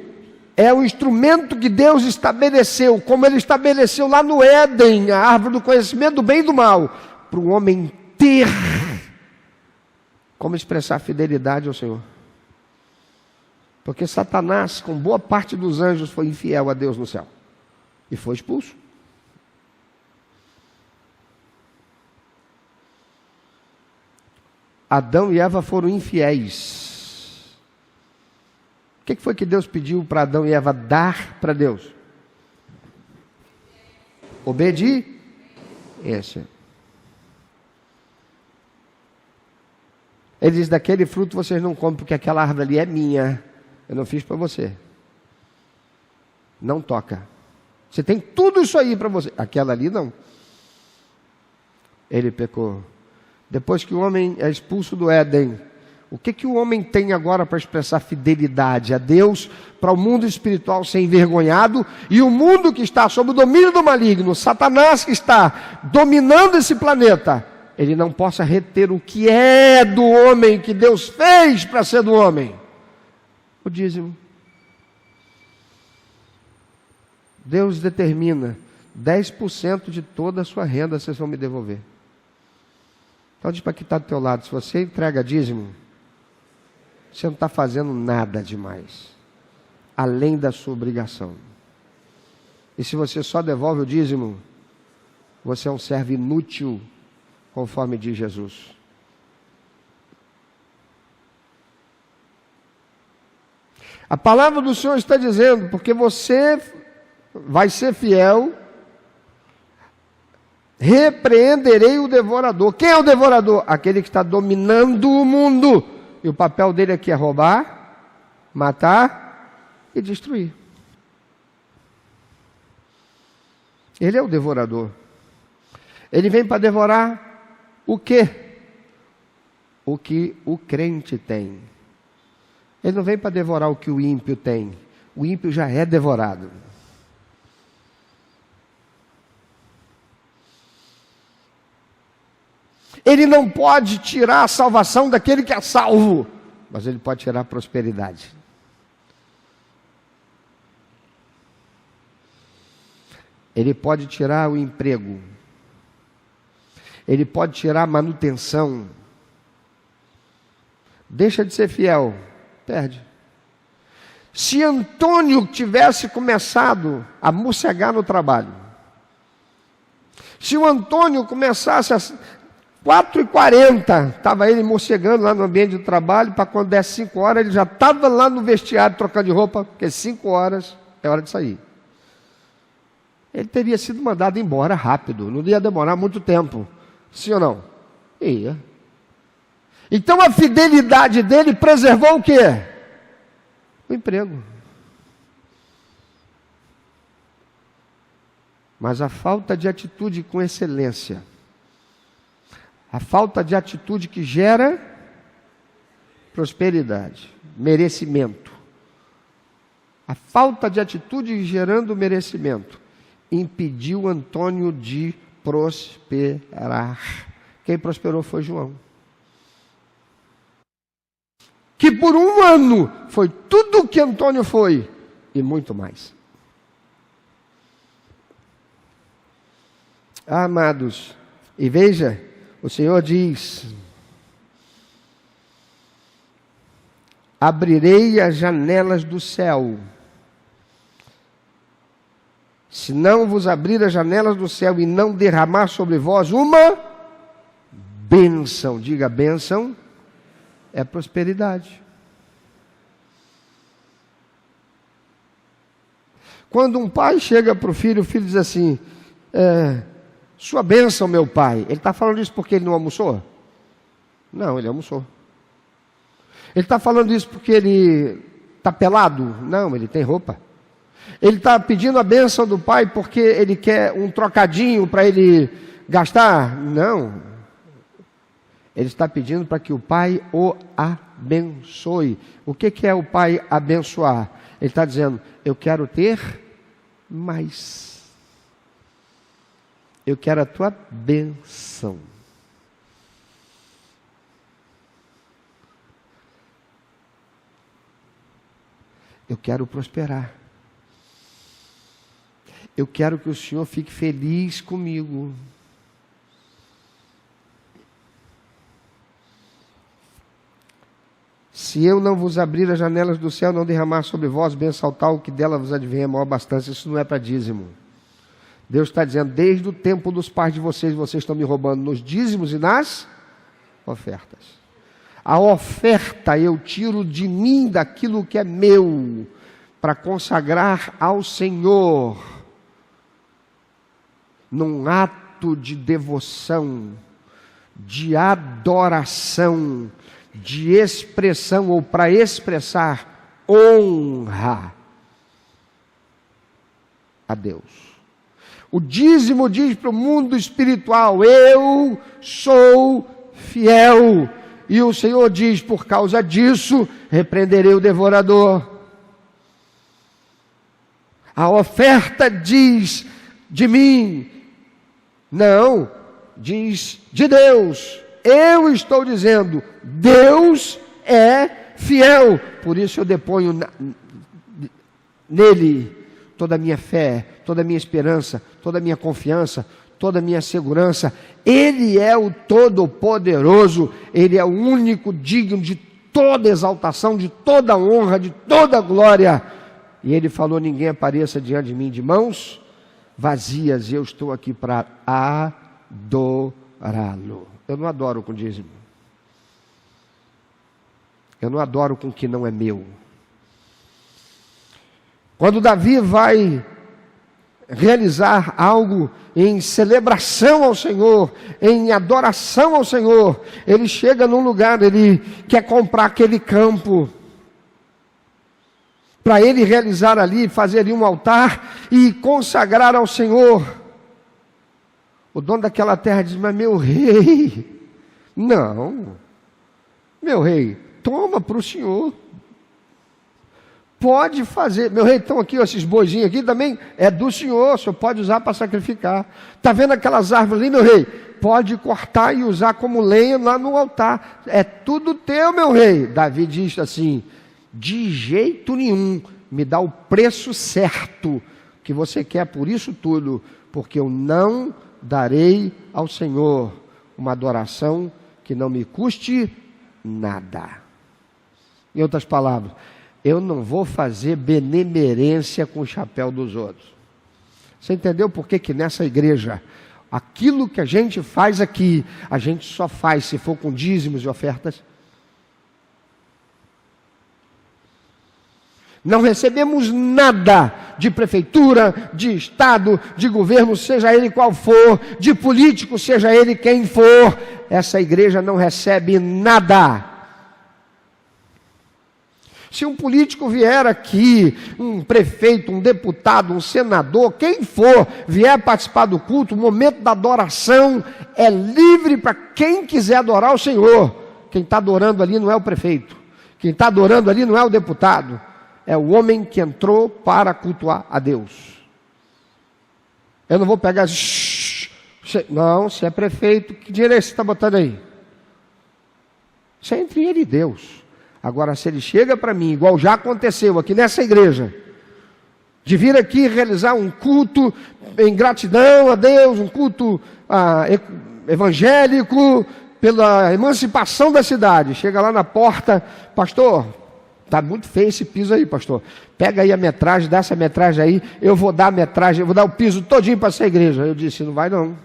[SPEAKER 1] é o instrumento que Deus estabeleceu, como Ele estabeleceu lá no Éden, a árvore do conhecimento do bem e do mal, para o homem ter como expressar fidelidade ao Senhor. Porque Satanás, com boa parte dos anjos, foi infiel a Deus no céu e foi expulso. Adão e Eva foram infiéis. O que foi que Deus pediu para Adão e Eva dar para Deus? Obediência. Ele diz: daquele fruto vocês não comem, porque aquela árvore ali é minha, eu não fiz para você. Não toca. Você tem tudo isso aí para você, aquela ali não. Ele pecou. Depois que o homem é expulso do Éden, o que o homem tem agora para expressar fidelidade a Deus, para o mundo espiritual ser envergonhado, e o mundo que está sob o domínio do maligno, Satanás que está dominando esse planeta, ele não possa reter o que é do homem, que Deus fez para ser do homem? O dízimo. Deus determina: 10% de toda a sua renda vocês vão me devolver. Então diz para quem está do teu lado: se você entrega dízimo, você não está fazendo nada demais, além da sua obrigação. E se você só devolve o dízimo, você é um servo inútil, conforme diz Jesus. A palavra do Senhor está dizendo: porque você vai ser fiel Repreenderei o devorador. Quem é o devorador? Aquele que está dominando o mundo. E o papel dele aqui é roubar, matar e destruir. Ele é o devorador. Ele vem para devorar o quê? O que o crente tem. Ele não vem para devorar o que o ímpio tem. O ímpio já é devorado. Ele não pode tirar a salvação daquele que é salvo, mas ele pode tirar a prosperidade. Ele pode tirar o emprego. Ele pode tirar a manutenção. Deixa de ser fiel, perde. Se Antônio tivesse começado a morcegar no trabalho, se o Antônio começasse a 4h40, estava ele morcegando lá no ambiente de trabalho, para quando desse 5 horas, ele já estava lá no vestiário trocando de roupa, porque 5 horas é hora de sair. Ele teria sido mandado embora rápido, não ia demorar muito tempo. Sim ou não? Ia. Então a fidelidade dele preservou o quê? O emprego. Mas a falta de atitude com excelência, a falta de atitude que gera prosperidade, merecimento. A falta de atitude gerando merecimento impediu Antônio de prosperar. Quem prosperou foi João. Que por 1 ano foi tudo o que Antônio foi e muito mais. Amados, e veja, o Senhor diz: abrirei as janelas do céu. Se não vos abrir as janelas do céu e não derramar sobre vós uma bênção, diga bênção, é prosperidade. Quando um pai chega para o filho diz assim: sua bênção, meu pai. Ele está falando isso porque ele não almoçou? Não, ele almoçou. Ele está falando isso porque ele está pelado? Não, ele tem roupa. Ele está pedindo a bênção do pai porque ele quer um trocadinho para ele gastar? Não. Ele está pedindo para que o pai o abençoe. O que é o pai abençoar? Ele está dizendo: eu quero ter mais. Eu quero a tua bênção. Eu quero prosperar. Eu quero que o Senhor fique feliz comigo. Se eu não vos abrir as janelas do céu, não derramar sobre vós bênção tal, que dela vos advenha maior bastante. Isso não é para dízimo. Deus está dizendo: desde o tempo dos pais de vocês, vocês estão me roubando nos dízimos e nas ofertas. A oferta eu tiro de mim daquilo que é meu, para consagrar ao Senhor, num ato de devoção, de adoração, de expressão, ou para expressar honra a Deus. O dízimo diz para o mundo espiritual: eu sou fiel. E o Senhor diz: por causa disso, repreenderei o devorador. A oferta diz de mim, não, diz de Deus. Eu estou dizendo: Deus é fiel. Por isso eu deponho nele toda a minha fé, toda a minha esperança, toda a minha confiança, toda a minha segurança. Ele é o Todo-Poderoso. Ele é o único digno de toda exaltação, de toda honra, de toda glória. E ele falou: ninguém apareça diante de mim de mãos vazias. Eu estou aqui para adorá-lo. Eu não adoro com dízimo. Eu não adoro com o que não é meu. Quando Davi vai realizar algo em celebração ao Senhor, em adoração ao Senhor, ele chega num lugar, ele quer comprar aquele campo, para ele realizar ali, fazer ali um altar e consagrar ao Senhor. O dono daquela terra diz: mas meu rei, não, meu rei, toma para o senhor, pode fazer, meu rei, estão aqui, ó, esses boizinhos aqui também, é do senhor, o senhor pode usar para sacrificar. Está vendo aquelas árvores ali, meu rei? Pode cortar e usar como lenha lá no altar, é tudo teu, meu rei. Davi diz assim: de jeito nenhum, me dá o preço certo que você quer por isso tudo, porque eu não darei ao Senhor uma adoração que não me custe nada. Em outras palavras, eu não vou fazer benemerência com o chapéu dos outros. Você entendeu por que nessa igreja, aquilo que a gente faz aqui, a gente só faz se for com dízimos e ofertas? Não recebemos nada de prefeitura, de estado, de governo, seja ele qual for, de político, seja ele quem for. Essa igreja não recebe nada. Se um político vier aqui, um prefeito, um deputado, um senador, quem for, vier participar do culto, o momento da adoração é livre para quem quiser adorar o Senhor. Quem está adorando ali não é o prefeito. Quem está adorando ali não é o deputado. É o homem que entrou para cultuar a Deus. Eu não vou pegar... Não, se é prefeito, que dinheiro é esse que você está botando aí? Isso é entre ele e Deus. Agora, se ele chega para mim, igual já aconteceu aqui nessa igreja, de vir aqui realizar um culto em gratidão a Deus, um culto evangélico, pela emancipação da cidade, chega lá na porta: pastor, está muito feio esse piso aí, pastor, pega aí a metragem, dá essa metragem aí, eu vou dar a metragem, eu vou dar o piso todinho para essa igreja. Eu disse: não vai não.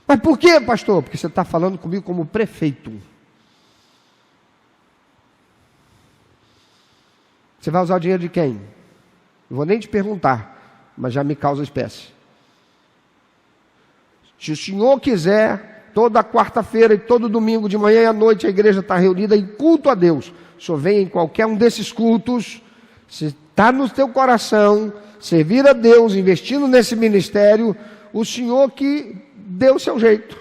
[SPEAKER 1] Mas por quê, pastor? Porque você está falando comigo como prefeito. Você vai usar o dinheiro de quem? Não vou nem te perguntar, mas já me causa espécie. Se o senhor quiser, toda quarta-feira e todo domingo de manhã e à noite a igreja está reunida em culto a Deus. O senhor vem em qualquer um desses cultos, se está no teu coração, servir a Deus, investindo nesse ministério, o senhor que dê o seu jeito.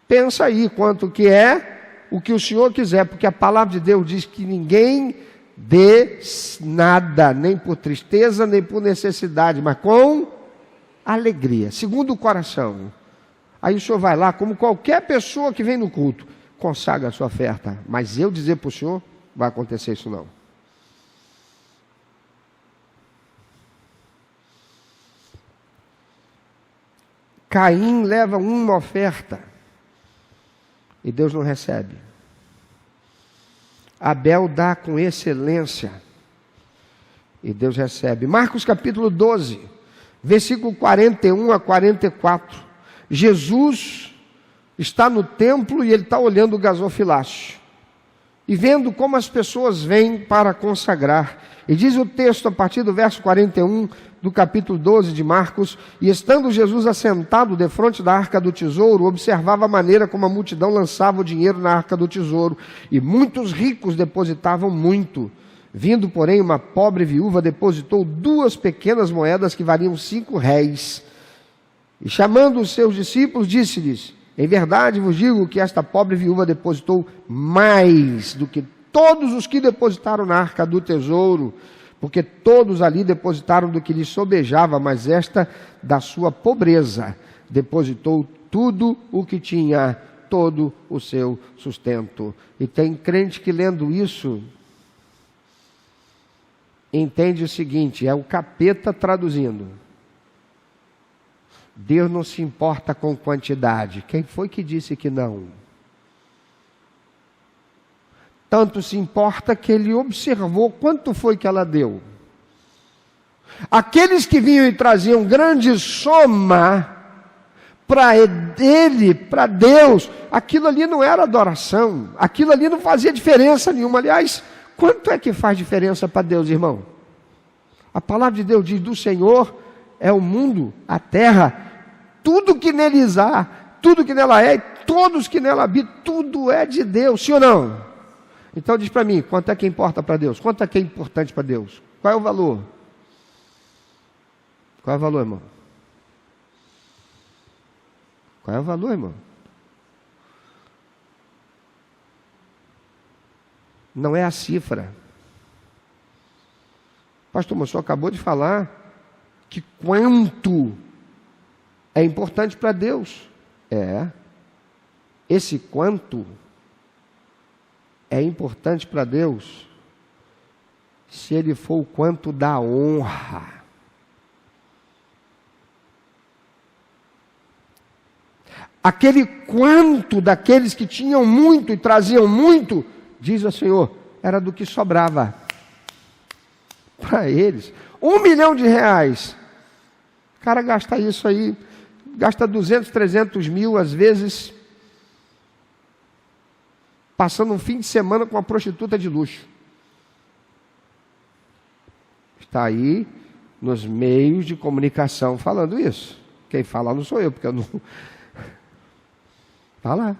[SPEAKER 1] Pensa aí quanto que é o que o senhor quiser, porque a palavra de Deus diz que ninguém dê nada, nem por tristeza, nem por necessidade, mas com alegria, segundo o coração. Aí o senhor vai lá, como qualquer pessoa que vem no culto, consagra a sua oferta. Mas eu dizer para o senhor, vai acontecer isso não. Caim leva uma oferta e Deus não recebe. Abel dá com excelência e Deus recebe. Marcos capítulo 12, versículo 41 a 44. Jesus está no templo e ele está olhando o gasofilácio e vendo como as pessoas vêm para consagrar. E diz o texto a partir do verso 41 do capítulo 12 de Marcos: e estando Jesus assentado defronte da arca do tesouro, observava a maneira como a multidão lançava o dinheiro na arca do tesouro, e muitos ricos depositavam muito. Vindo, porém, uma pobre viúva depositou 2 pequenas moedas que valiam 5 réis. E chamando os seus discípulos, disse-lhes: em verdade vos digo que esta pobre viúva depositou mais do que todos os que depositaram na arca do tesouro, porque todos ali depositaram do que lhes sobejava, mas esta, da sua pobreza, depositou tudo o que tinha, todo o seu sustento. E tem crente que lendo isso, entende o seguinte: é o capeta traduzindo. Deus não se importa com quantidade. Quem foi que disse que não? Tanto se importa que ele observou quanto foi que ela deu. Aqueles que vinham e traziam grande soma para ele, para Deus, aquilo ali não era adoração, aquilo ali não fazia diferença nenhuma. Aliás, quanto é que faz diferença para Deus, irmão? A palavra de Deus diz: do Senhor é o mundo, a terra, tudo que neles há, tudo que nela é, e todos que nela habitam, tudo é de Deus, sim ou não? Então diz para mim, quanto é que importa para Deus? Quanto é que é importante para Deus? Qual é o valor? Qual é o valor, irmão? Qual é o valor, irmão? Não é a cifra. Pastor, mas o senhor acabou de falar que quanto é importante para Deus. Esse quanto é importante para Deus se ele for o quanto da honra. Aquele quanto daqueles que tinham muito e traziam muito, diz o Senhor, era do que sobrava para eles. 1 milhão de reais. O cara gasta isso aí, gasta 200, 300 mil, às vezes, passando um fim de semana com uma prostituta de luxo. Está aí nos meios de comunicação falando isso. Quem fala não sou eu, porque eu não... Está lá.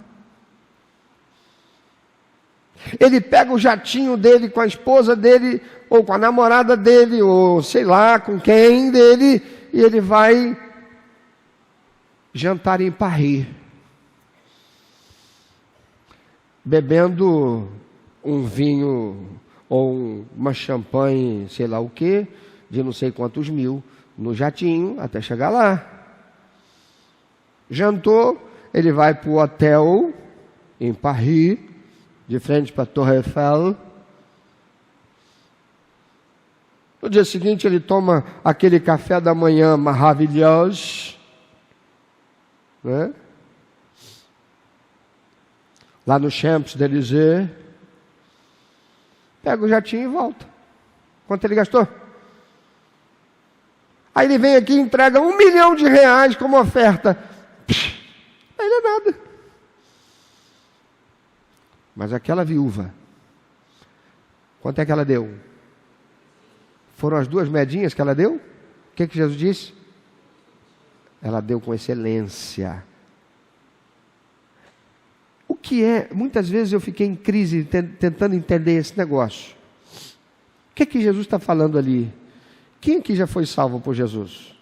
[SPEAKER 1] Ele pega o jatinho dele com a esposa dele, ou com a namorada dele, ou sei lá, com quem dele, e ele vai jantar em Paris, bebendo um vinho ou uma champanhe, sei lá o que, de não sei quantos mil, no jatinho, até chegar lá. Jantou, ele vai para o hotel em Paris, de frente para a Torre Eiffel. No dia seguinte ele toma aquele café da manhã maravilhoso, né? Lá no Champs-Élysées. Pega o jatinho e volta. Quanto ele gastou? Aí ele vem aqui e entrega 1 milhão de reais como oferta. Aí não é nada. Mas aquela viúva, quanto é que ela deu? Foram as 2 moedinhas que ela deu? O que Jesus disse? Ela deu com excelência. O que é? Muitas vezes eu fiquei em crise tentando entender esse negócio. O que Jesus está falando ali? Quem aqui já foi salvo por Jesus?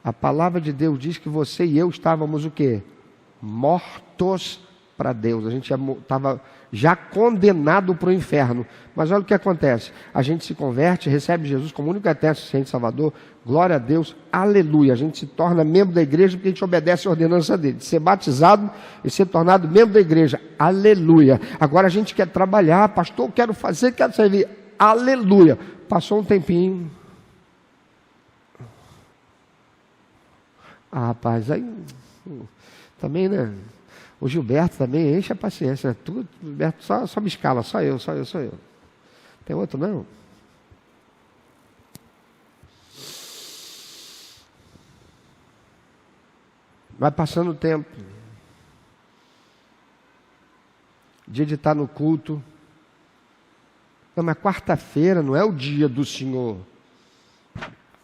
[SPEAKER 1] A palavra de Deus diz que você e eu estávamos o quê? Mortos para Deus. A gente estava já condenado para o inferno. Mas olha o que acontece. A gente se converte, recebe Jesus como único eterno suficiente Salvador. Glória a Deus, aleluia. A gente se torna membro da igreja porque a gente obedece a ordenança dele. De ser batizado e ser tornado membro da igreja. Aleluia. Agora a gente quer trabalhar. Pastor, quero fazer, quero servir. Aleluia. Passou um tempinho. Ah, rapaz, aí também, né? O Gilberto também enche a paciência. Tu, Gilberto, só me escala, só eu. Tem outro não? Vai passando o tempo. Dia de estar no culto. Não, mas quarta-feira não é o dia do Senhor.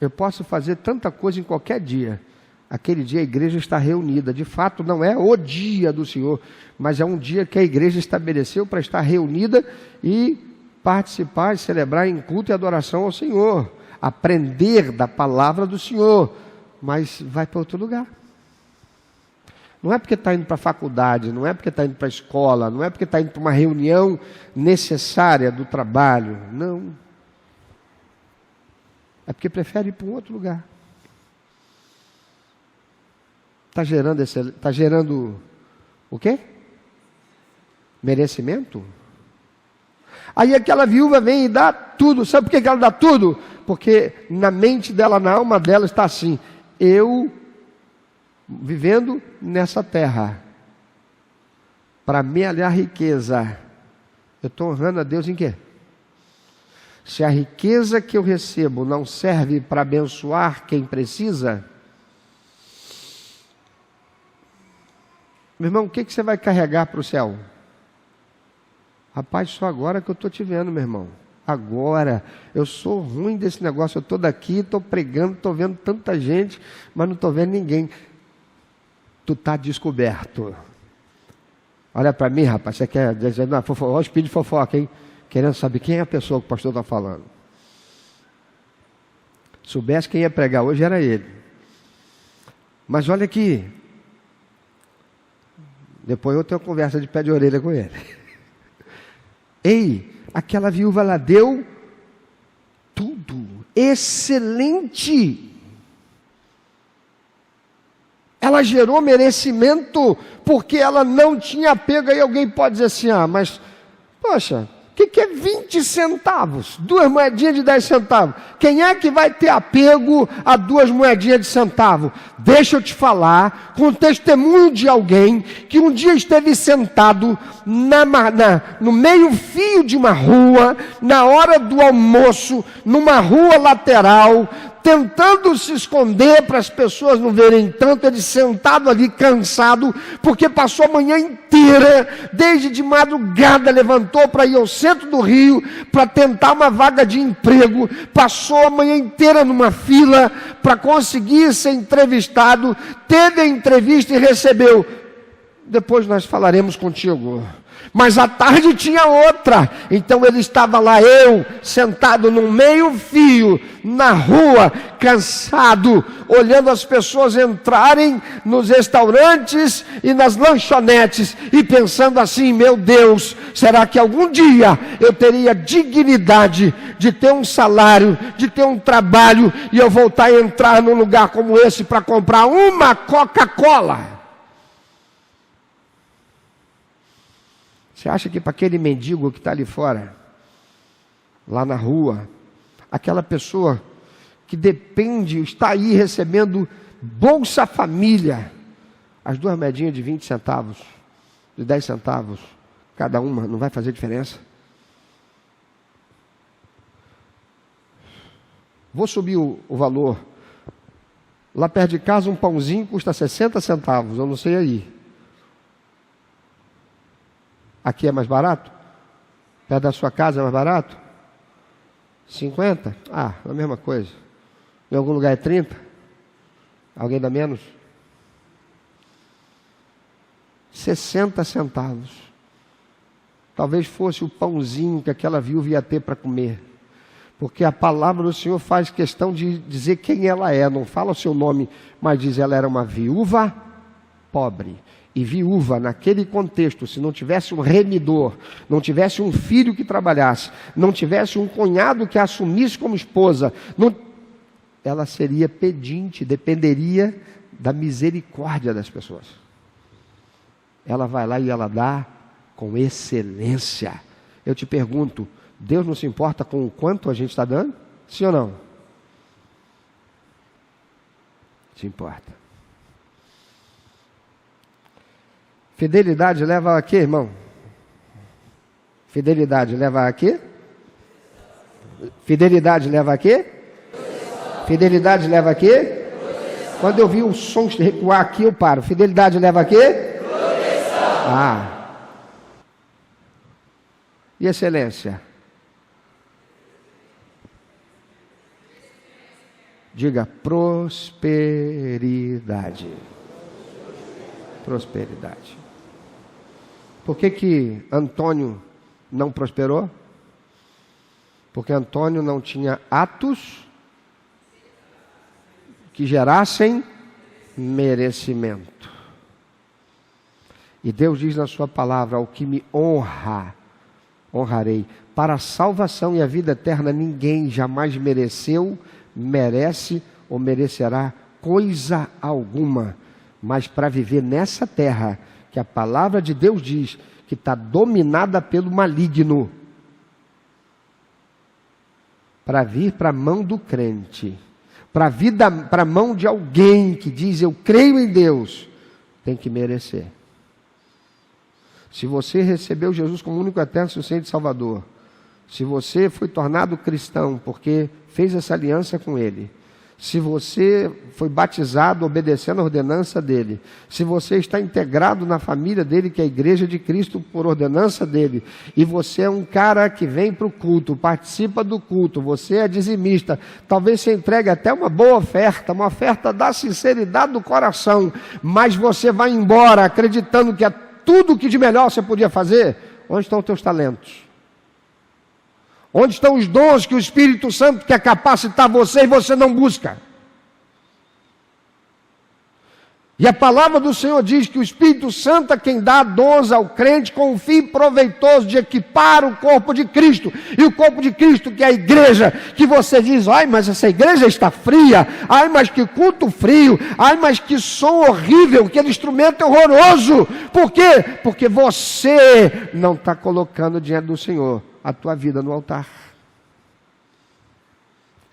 [SPEAKER 1] Eu posso fazer tanta coisa em qualquer dia. Aquele dia a igreja está reunida. De fato, não é o dia do Senhor, mas é um dia que a igreja estabeleceu para estar reunida e participar e celebrar em culto e adoração ao Senhor. Aprender da palavra do Senhor. Mas vai para outro lugar. Não é porque está indo para a faculdade, não é porque está indo para a escola, não é porque está indo para uma reunião necessária do trabalho. Não. É porque prefere ir para um outro lugar. Está gerando o quê? Merecimento? Aí aquela viúva vem e dá tudo. Sabe por que ela dá tudo? Porque na mente dela, na alma dela está assim: eu vivendo nessa terra para me aliar riqueza, eu estou honrando a Deus em quê? Se a riqueza que eu recebo não serve para abençoar quem precisa, meu irmão, o que você vai carregar para o céu? Rapaz, só agora que eu estou te vendo, meu irmão. Agora, eu sou ruim desse negócio, eu estou daqui, estou pregando, estou vendo tanta gente, mas não estou vendo ninguém. Tu está descoberto. Olha para mim, rapaz, você quer dizer, não, olha o espírito de fofoca, hein? Querendo saber quem é a pessoa que o pastor está falando. Soubesse quem ia pregar hoje era ele. Mas olha aqui, depois eu tenho conversa de pé de orelha com ele. Ei, aquela viúva, ela deu tudo, excelente. Ela gerou merecimento, porque ela não tinha apego. Aí alguém pode dizer assim, mas, poxa, o que é 20 centavos? 2 moedinhas de 10 centavos. Quem é que vai ter apego a 2 moedinhas de centavo? Deixa eu te falar, com o testemunho de alguém que um dia esteve sentado no meio-fio de uma rua, na hora do almoço, numa rua lateral, tentando se esconder para as pessoas não verem tanto, ele sentado ali cansado, porque passou a manhã inteira, desde de madrugada, levantou para ir ao centro do Rio, para tentar uma vaga de emprego, passou a manhã inteira numa fila, para conseguir ser entrevistado, teve a entrevista e recebeu. Depois nós falaremos contigo. Mas à tarde tinha outra, então ele estava lá, sentado no meio-fio, na rua, cansado, olhando as pessoas entrarem nos restaurantes e nas lanchonetes, e pensando assim, meu Deus, será que algum dia eu teria dignidade de ter um salário, de ter um trabalho, e eu voltar a entrar num lugar como esse para comprar uma Coca-Cola? Você acha que para aquele mendigo que está ali fora, lá na rua, aquela pessoa que depende, está aí recebendo Bolsa Família, as 2 moedinhas de 20 centavos, de 10 centavos, cada uma, não vai fazer diferença? Vou subir o valor. Lá perto de casa um pãozinho custa 60 centavos, eu não sei aí. Aqui é mais barato? Perto da sua casa é mais barato? 50? É a mesma coisa. Em algum lugar é 30? Alguém dá menos? 60 centavos. Talvez fosse o pãozinho que aquela viúva ia ter para comer. Porque a palavra do Senhor faz questão de dizer quem ela é. Não fala o seu nome, mas diz ela era uma viúva pobre. E viúva, naquele contexto, se não tivesse um remidor, não tivesse um filho que trabalhasse, não tivesse um cunhado que a assumisse como esposa, ela seria pedinte, dependeria da misericórdia das pessoas. Ela vai lá e ela dá com excelência. Eu te pergunto, Deus não se importa com o quanto a gente está dando? Sim ou não? Se importa. Fidelidade leva a quê, irmão? Fidelidade leva a quê? Fidelidade leva a quê? Fidelidade leva a quê? Quando eu vi o som recuar aqui, eu paro. Fidelidade leva a quê? E excelência? Diga prosperidade. Prosperidade. Por que Antônio não prosperou? Porque Antônio não tinha atos que gerassem merecimento. E Deus diz na sua palavra, ao que me honra, honrarei. Para a salvação e a vida eterna, ninguém jamais mereceu, merece ou merecerá coisa alguma. Mas para viver nessa terra, que a palavra de Deus diz que está dominada pelo maligno, para vir para a mão do crente, para a mão de alguém que diz eu creio em Deus, tem que merecer. Se você recebeu Jesus como único eterno suficiente Salvador, se você foi tornado cristão porque fez essa aliança com Ele, se você foi batizado obedecendo a ordenança dele, se você está integrado na família dele, que é a igreja de Cristo, por ordenança dele, e você é um cara que vem para o culto, participa do culto, você é dizimista, talvez você entregue até uma boa oferta, uma oferta da sinceridade do coração, mas você vai embora acreditando que é tudo o que de melhor você podia fazer. Onde estão os teus talentos? Onde estão os dons que o Espírito Santo quer capacitar você e você não busca? E a palavra do Senhor diz que o Espírito Santo é quem dá dons ao crente com o fim proveitoso de equipar o corpo de Cristo. E o corpo de Cristo, que é a igreja, que você diz, ai, mas essa igreja está fria, ai, mas que culto frio, ai, mas que som horrível, aquele instrumento é horroroso. Por quê? Porque você não está colocando diante do Senhor a tua vida no altar.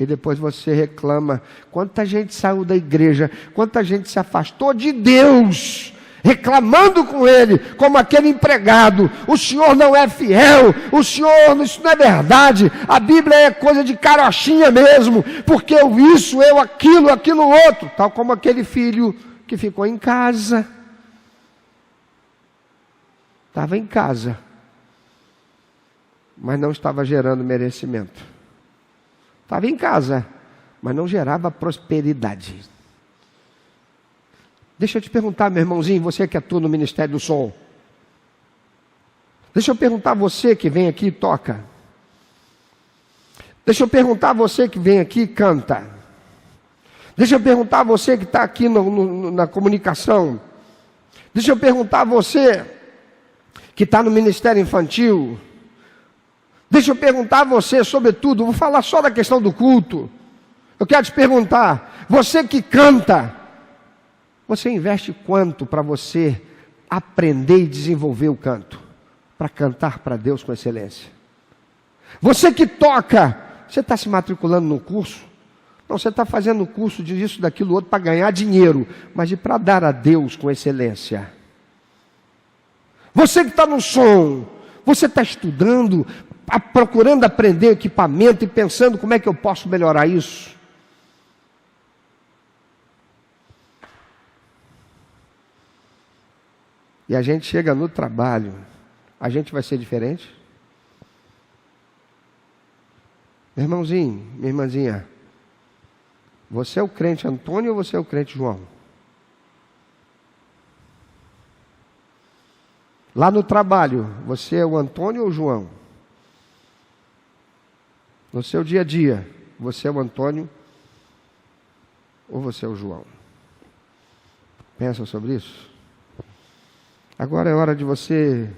[SPEAKER 1] E depois você reclama. Quanta gente saiu da igreja, quanta gente se afastou de Deus, reclamando com Ele, como aquele empregado. O Senhor não é fiel, o Senhor, isso não é verdade, a Bíblia é coisa de carochinha mesmo, porque eu isso, eu aquilo, aquilo outro. Tal como aquele filho que ficou em casa. Estava em casa, mas não estava gerando merecimento. Estava em casa, mas não gerava prosperidade. Deixa eu te perguntar, meu irmãozinho, você que atua no Ministério do Som. Deixa eu perguntar a você que vem aqui e toca. Deixa eu perguntar a você que vem aqui e canta. Deixa eu perguntar a você que está aqui na comunicação. Deixa eu perguntar a você que está no Ministério Infantil. Deixa eu perguntar a você, sobretudo, vou falar só da questão do culto. Eu quero te perguntar, você que canta, você investe quanto para você aprender e desenvolver o canto? Para cantar para Deus com excelência. Você que toca, você está se matriculando no curso? Não, você está fazendo curso disso, daquilo, outro, para ganhar dinheiro, mas para dar a Deus com excelência. Você que está no som, você está estudando, procurando aprender equipamento e pensando como é que eu posso melhorar isso. E a gente chega no trabalho, a gente vai ser diferente? Meu irmãozinho, minha irmãzinha, você é o crente Antônio ou você é o crente João? Lá no trabalho, você é o Antônio ou o João? No seu dia a dia, você é o Antônio ou você é o João? Pensa sobre isso? Agora é hora de você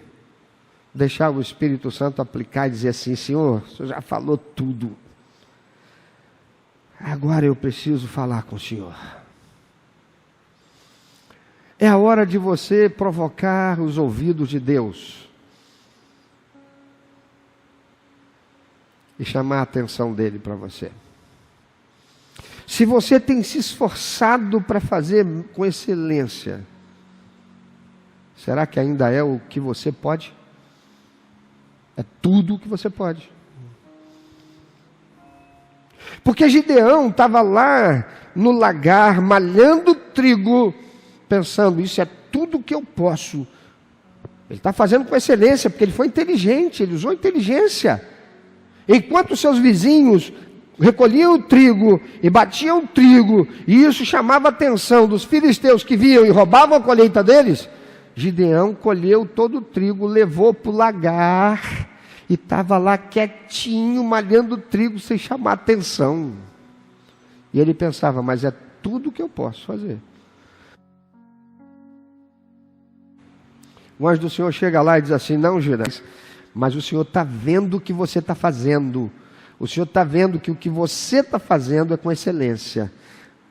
[SPEAKER 1] deixar o Espírito Santo aplicar e dizer assim, Senhor, o Senhor já falou tudo. Agora eu preciso falar com o Senhor. É a hora de você provocar os ouvidos de Deus e chamar a atenção dele para você. Se você tem se esforçado para fazer com excelência, será que ainda é o que você pode? É tudo o que você pode. Porque Gideão estava lá no lagar, malhando trigo, pensando, isso é tudo que eu posso. Ele está fazendo com excelência, porque ele foi inteligente, ele usou inteligência. Enquanto seus vizinhos recolhiam o trigo e batiam o trigo, e isso chamava a atenção dos filisteus que viam e roubavam a colheita deles, Gideão colheu todo o trigo, levou para o lagar e estava lá quietinho, malhando o trigo sem chamar atenção. E ele pensava, mas é tudo que eu posso fazer. O anjo do Senhor chega lá e diz assim, não, Gideão, mas o Senhor está vendo o que você está fazendo. O Senhor está vendo que o que você está fazendo é com excelência.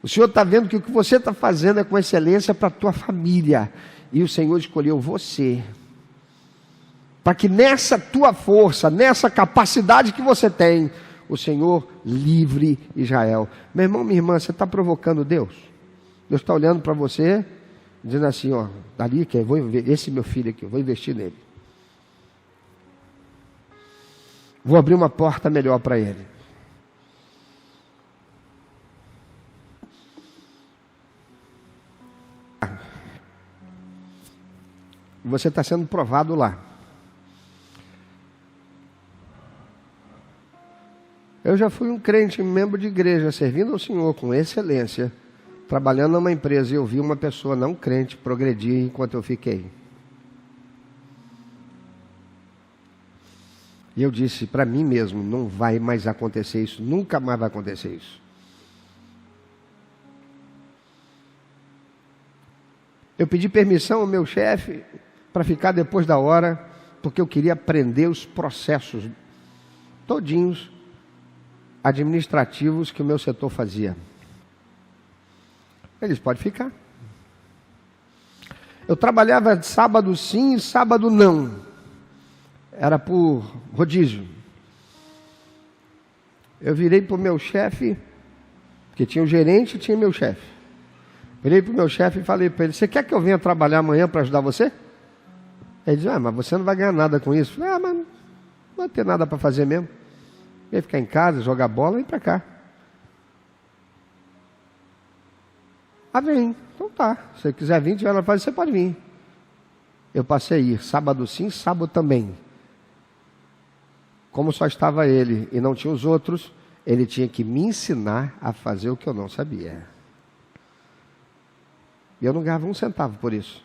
[SPEAKER 1] O Senhor está vendo que o que você está fazendo é com excelência para a tua família. E o Senhor escolheu você. Para que nessa tua força, nessa capacidade que você tem, o Senhor livre Israel. Meu irmão, minha irmã, você está provocando Deus? Deus está olhando para você, dizendo assim, ó, dali que esse meu filho aqui, eu vou investir nele. Vou abrir uma porta melhor para ele. Você está sendo provado lá. Eu já fui um crente, membro de igreja, servindo ao Senhor com excelência, trabalhando numa empresa, e eu vi uma pessoa não crente progredir enquanto eu fiquei. E eu disse para mim mesmo, não vai mais acontecer isso, nunca mais vai acontecer isso. Eu pedi permissão ao meu chefe para ficar depois da hora, porque eu queria aprender os processos todinhos administrativos que o meu setor fazia. Ele disse, pode ficar. Eu trabalhava de sábado sim e sábado não. Era por rodízio. Eu virei para o meu chefe, porque tinha o gerente e tinha meu chefe. Virei para o meu chefe e falei para ele, você quer que eu venha trabalhar amanhã para ajudar você? Ele disse, mas você não vai ganhar nada com isso. Eu falei, mas não vai ter nada para fazer mesmo. Ia ficar em casa, jogar bola e ir para cá. Vem. Então tá. Se você quiser vir, tiver na paz, você pode vir. Eu passei a ir sábado sim, sábado também. Como só estava ele e não tinha os outros, ele tinha que me ensinar a fazer o que eu não sabia. E eu não ganhava um centavo por isso.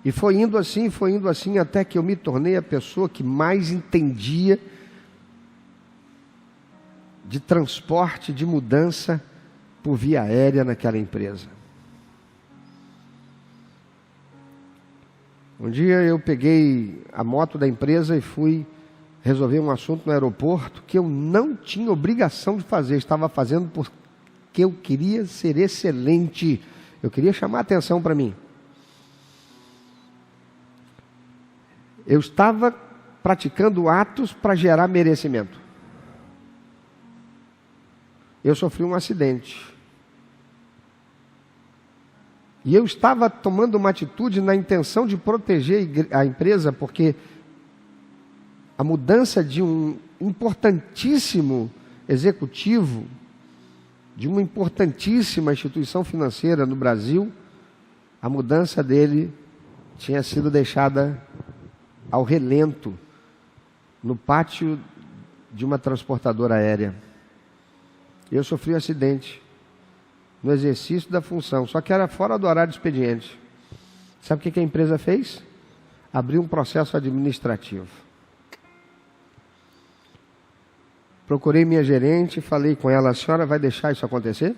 [SPEAKER 1] E foi indo assim, até que eu me tornei a pessoa que mais entendia de transporte, de mudança por via aérea naquela empresa. Um dia eu peguei a moto da empresa e fui resolver um assunto no aeroporto que eu não tinha obrigação de fazer, estava fazendo porque eu queria ser excelente, eu queria chamar a atenção para mim. Eu estava praticando atos para gerar merecimento. Eu sofri um acidente. E eu estava tomando uma atitude na intenção de proteger a empresa, porque a mudança de um importantíssimo executivo, de uma importantíssima instituição financeira no Brasil, a mudança dele tinha sido deixada ao relento, no pátio de uma transportadora aérea. Eu sofri um acidente no exercício da função, só que era fora do horário de expediente. Sabe o que a empresa fez? Abriu um processo administrativo. Procurei minha gerente, falei com ela, a senhora vai deixar isso acontecer?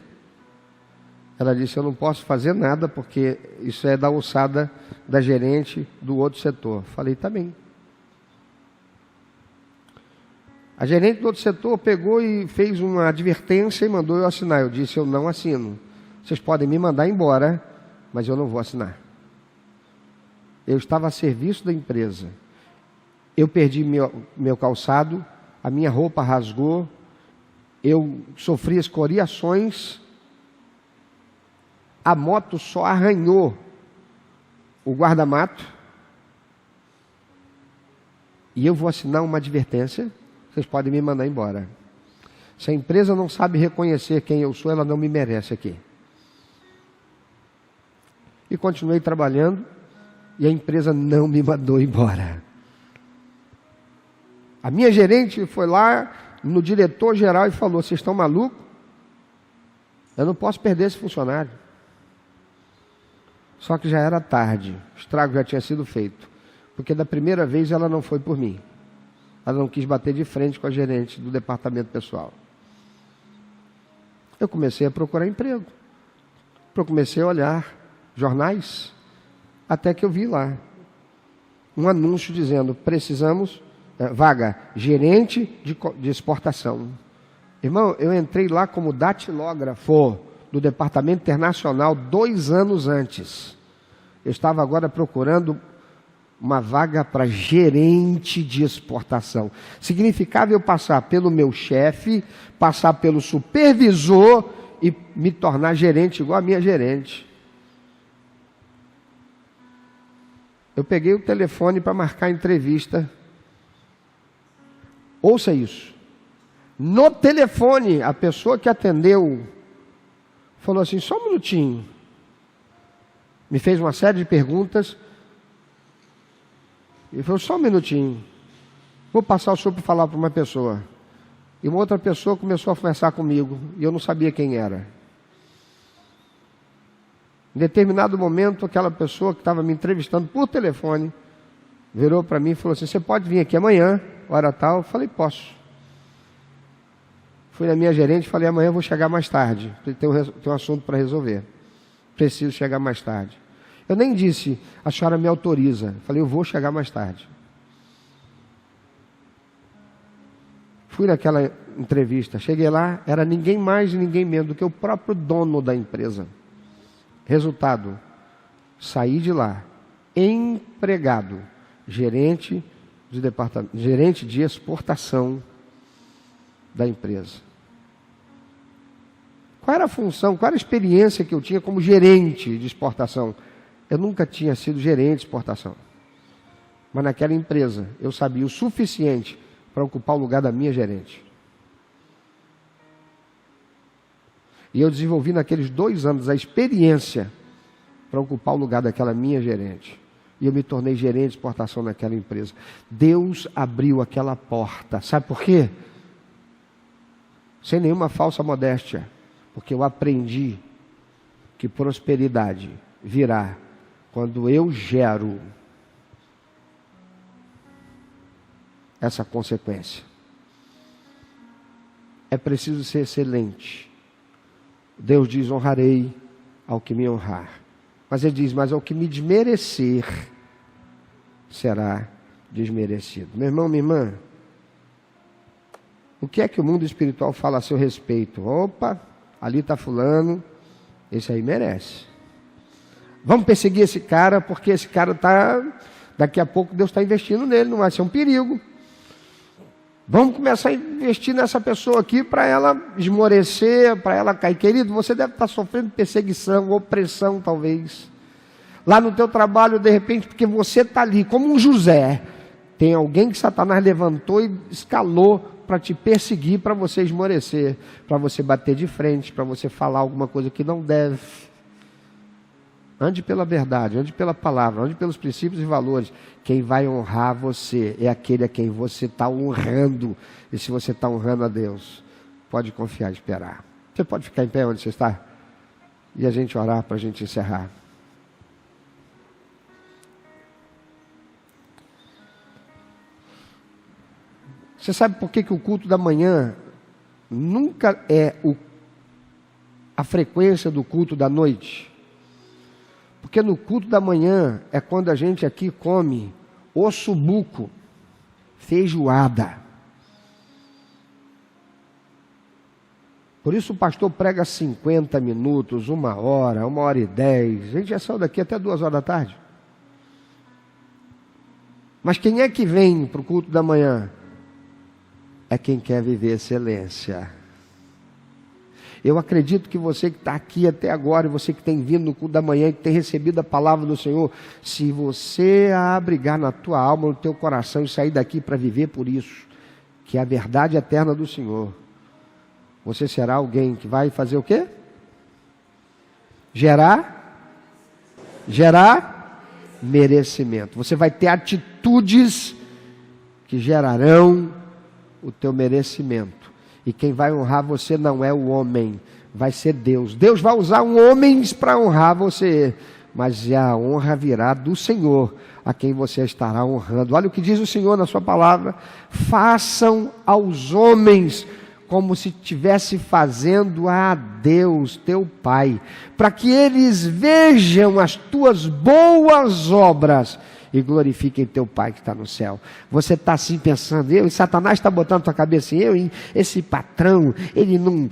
[SPEAKER 1] Ela disse, eu não posso fazer nada, porque isso é da alçada da gerente do outro setor. Falei, tá bem. A gerente do outro setor pegou e fez uma advertência e mandou eu assinar. Eu disse, eu não assino. Vocês podem me mandar embora, mas eu não vou assinar. Eu estava a serviço da empresa. Eu perdi meu calçado, a minha roupa rasgou, eu sofri escoriações, a moto só arranhou o guarda-mato, e eu vou assinar uma advertência, vocês podem me mandar embora. Se a empresa não sabe reconhecer quem eu sou, ela não me merece aqui. E continuei trabalhando, e a empresa não me mandou embora. A minha gerente foi lá no diretor-geral e falou, vocês estão malucos? Eu não posso perder esse funcionário. Só que já era tarde, o estrago já tinha sido feito. Porque da primeira vez ela não foi por mim. Ela não quis bater de frente com a gerente do departamento pessoal. Eu comecei a procurar emprego. Eu comecei a olhar jornais, até que eu vi lá um anúncio dizendo, precisamos, vaga, gerente de exportação. Irmão, eu entrei lá como datilógrafo do departamento internacional 2 anos antes. Eu estava agora procurando uma vaga para gerente de exportação. Significava eu passar pelo meu chefe, passar pelo supervisor e me tornar gerente igual a minha gerente. Eu peguei o telefone para marcar a entrevista. Ouça isso. No telefone, a pessoa que atendeu falou assim, só um minutinho. me fez uma série de perguntas, e falou, só um minutinho, vou passar o senhor para falar para uma pessoa. E uma outra pessoa começou a conversar comigo, e eu não sabia quem era. Em determinado momento, aquela pessoa que estava me entrevistando por telefone, virou para mim e falou assim, você pode vir aqui amanhã, hora tal? Eu falei, posso. Fui na minha gerente e falei, amanhã eu vou chegar mais tarde, tem um assunto para resolver. Preciso chegar mais tarde. Eu nem disse, a senhora me autoriza. Falei, eu vou chegar mais tarde. Fui naquela entrevista, cheguei lá, era ninguém mais e ninguém menos do que o próprio dono da empresa. Resultado, saí de lá, empregado, gerente de departamento, gerente de exportação da empresa. Qual era a função, qual era a experiência que eu tinha como gerente de exportação? Eu nunca tinha sido gerente de exportação. Mas naquela empresa, eu sabia o suficiente para ocupar o lugar da minha gerente. E eu desenvolvi naqueles 2 anos a experiência para ocupar o lugar daquela minha gerente. E eu me tornei gerente de exportação naquela empresa. Deus abriu aquela porta. Sabe por quê? Sem nenhuma falsa modéstia. Porque eu aprendi que prosperidade virá quando eu gero essa consequência. É preciso ser excelente. Deus diz, honrarei ao que me honrar. Mas ele diz, mas ao que me desmerecer, será desmerecido. Meu irmão, minha irmã, o que é que o mundo espiritual fala a seu respeito? Opa, ali está fulano, esse aí merece. Vamos perseguir esse cara, porque esse cara está, daqui a pouco Deus está investindo nele, não vai ser um perigo. Vamos começar a investir nessa pessoa aqui para ela esmorecer, para ela cair. Querido, você deve estar sofrendo perseguição, opressão talvez. Lá no teu trabalho, de repente, porque você está ali, como um José. Tem alguém que Satanás levantou e escalou para te perseguir, para você esmorecer, para você bater de frente, para você falar alguma coisa que não deve. Ande pela verdade, ande pela palavra, ande pelos princípios e valores. Quem vai honrar você é aquele a quem você está honrando. E se você está honrando a Deus, pode confiar e esperar. Você pode ficar em pé onde você está? E a gente orar para a gente encerrar. Você sabe por que o culto da manhã nunca é a frequência do culto da noite? Porque no culto da manhã é quando a gente aqui come ossobuco, feijoada. Por isso o pastor prega 50 minutos, 1 hora e 10. A gente já saiu daqui até 2 horas da tarde. Mas quem é que vem para o culto da manhã? É quem quer viver excelência. Eu acredito que você que está aqui até agora, e você que tem vindo no culto da manhã, e que tem recebido a palavra do Senhor, se você a abrigar na tua alma, no teu coração, e sair daqui para viver por isso, que é a verdade eterna do Senhor, você será alguém que vai fazer o quê? Gerar merecimento. Você vai ter atitudes que gerarão o teu merecimento. E quem vai honrar você não é o homem, vai ser Deus. Deus vai usar homens para honrar você, mas a honra virá do Senhor, a quem você estará honrando. Olha o que diz o Senhor na sua palavra: façam aos homens como se estivesse fazendo a Deus, teu Pai, para que eles vejam as tuas boas obras e glorifiquem teu Pai que está no céu. Você está assim pensando, e Satanás está botando na tua cabeça, esse patrão, ele não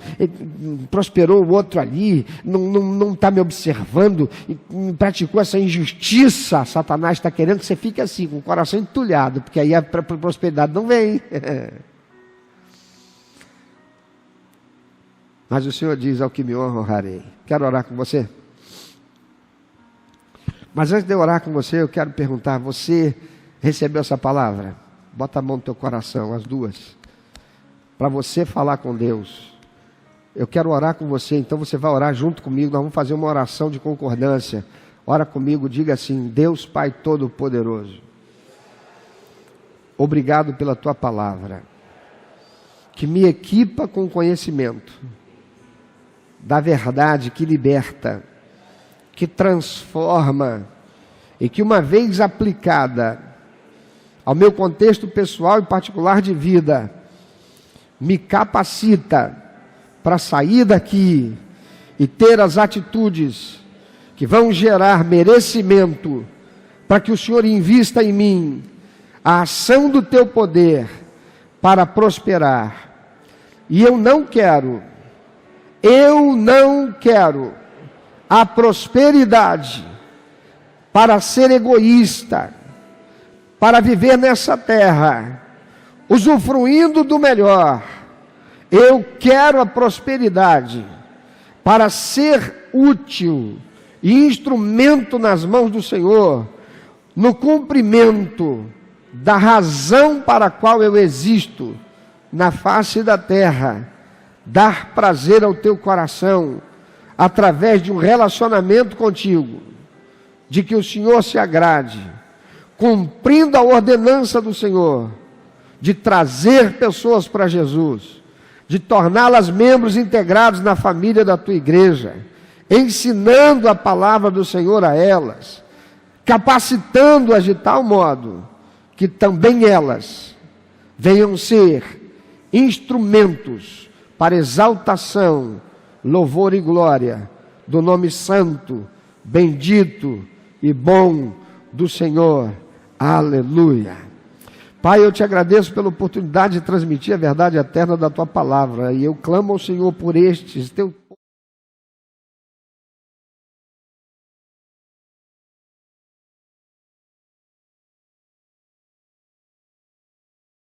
[SPEAKER 1] prosperou o outro ali, não está me observando, praticou essa injustiça. Satanás está querendo que você fique assim, com o coração entulhado, porque aí a prosperidade não vem. Mas o Senhor diz, ao que me honra, honrarei. Quero orar com você. Mas antes de eu orar com você, eu quero perguntar, você recebeu essa palavra? Bota a mão no teu coração, as duas, para você falar com Deus. Eu quero orar com você, então você vai orar junto comigo, nós vamos fazer uma oração de concordância. Ora comigo, diga assim: Deus Pai Todo-Poderoso, obrigado pela tua palavra, que me equipa com conhecimento da verdade que liberta, que transforma, e que uma vez aplicada ao meu contexto pessoal e particular de vida, me capacita para sair daqui e ter as atitudes que vão gerar merecimento, para que o Senhor invista em mim a ação do teu poder para prosperar. E eu não quero a prosperidade para ser egoísta, para viver nessa terra, usufruindo do melhor. Eu quero a prosperidade para ser útil e instrumento nas mãos do Senhor, no cumprimento da razão para a qual eu existo na face da terra, dar prazer ao teu coração, através de um relacionamento contigo, de que o Senhor se agrade, cumprindo a ordenança do Senhor, de trazer pessoas para Jesus, de torná-las membros integrados na família da tua igreja, ensinando a palavra do Senhor a elas, capacitando-as de tal modo que também elas venham ser instrumentos para exaltação, louvor e glória do nome santo, bendito e bom do Senhor. Aleluia. Pai, eu te agradeço pela oportunidade de transmitir a verdade eterna da tua palavra, e eu clamo ao Senhor por estes teus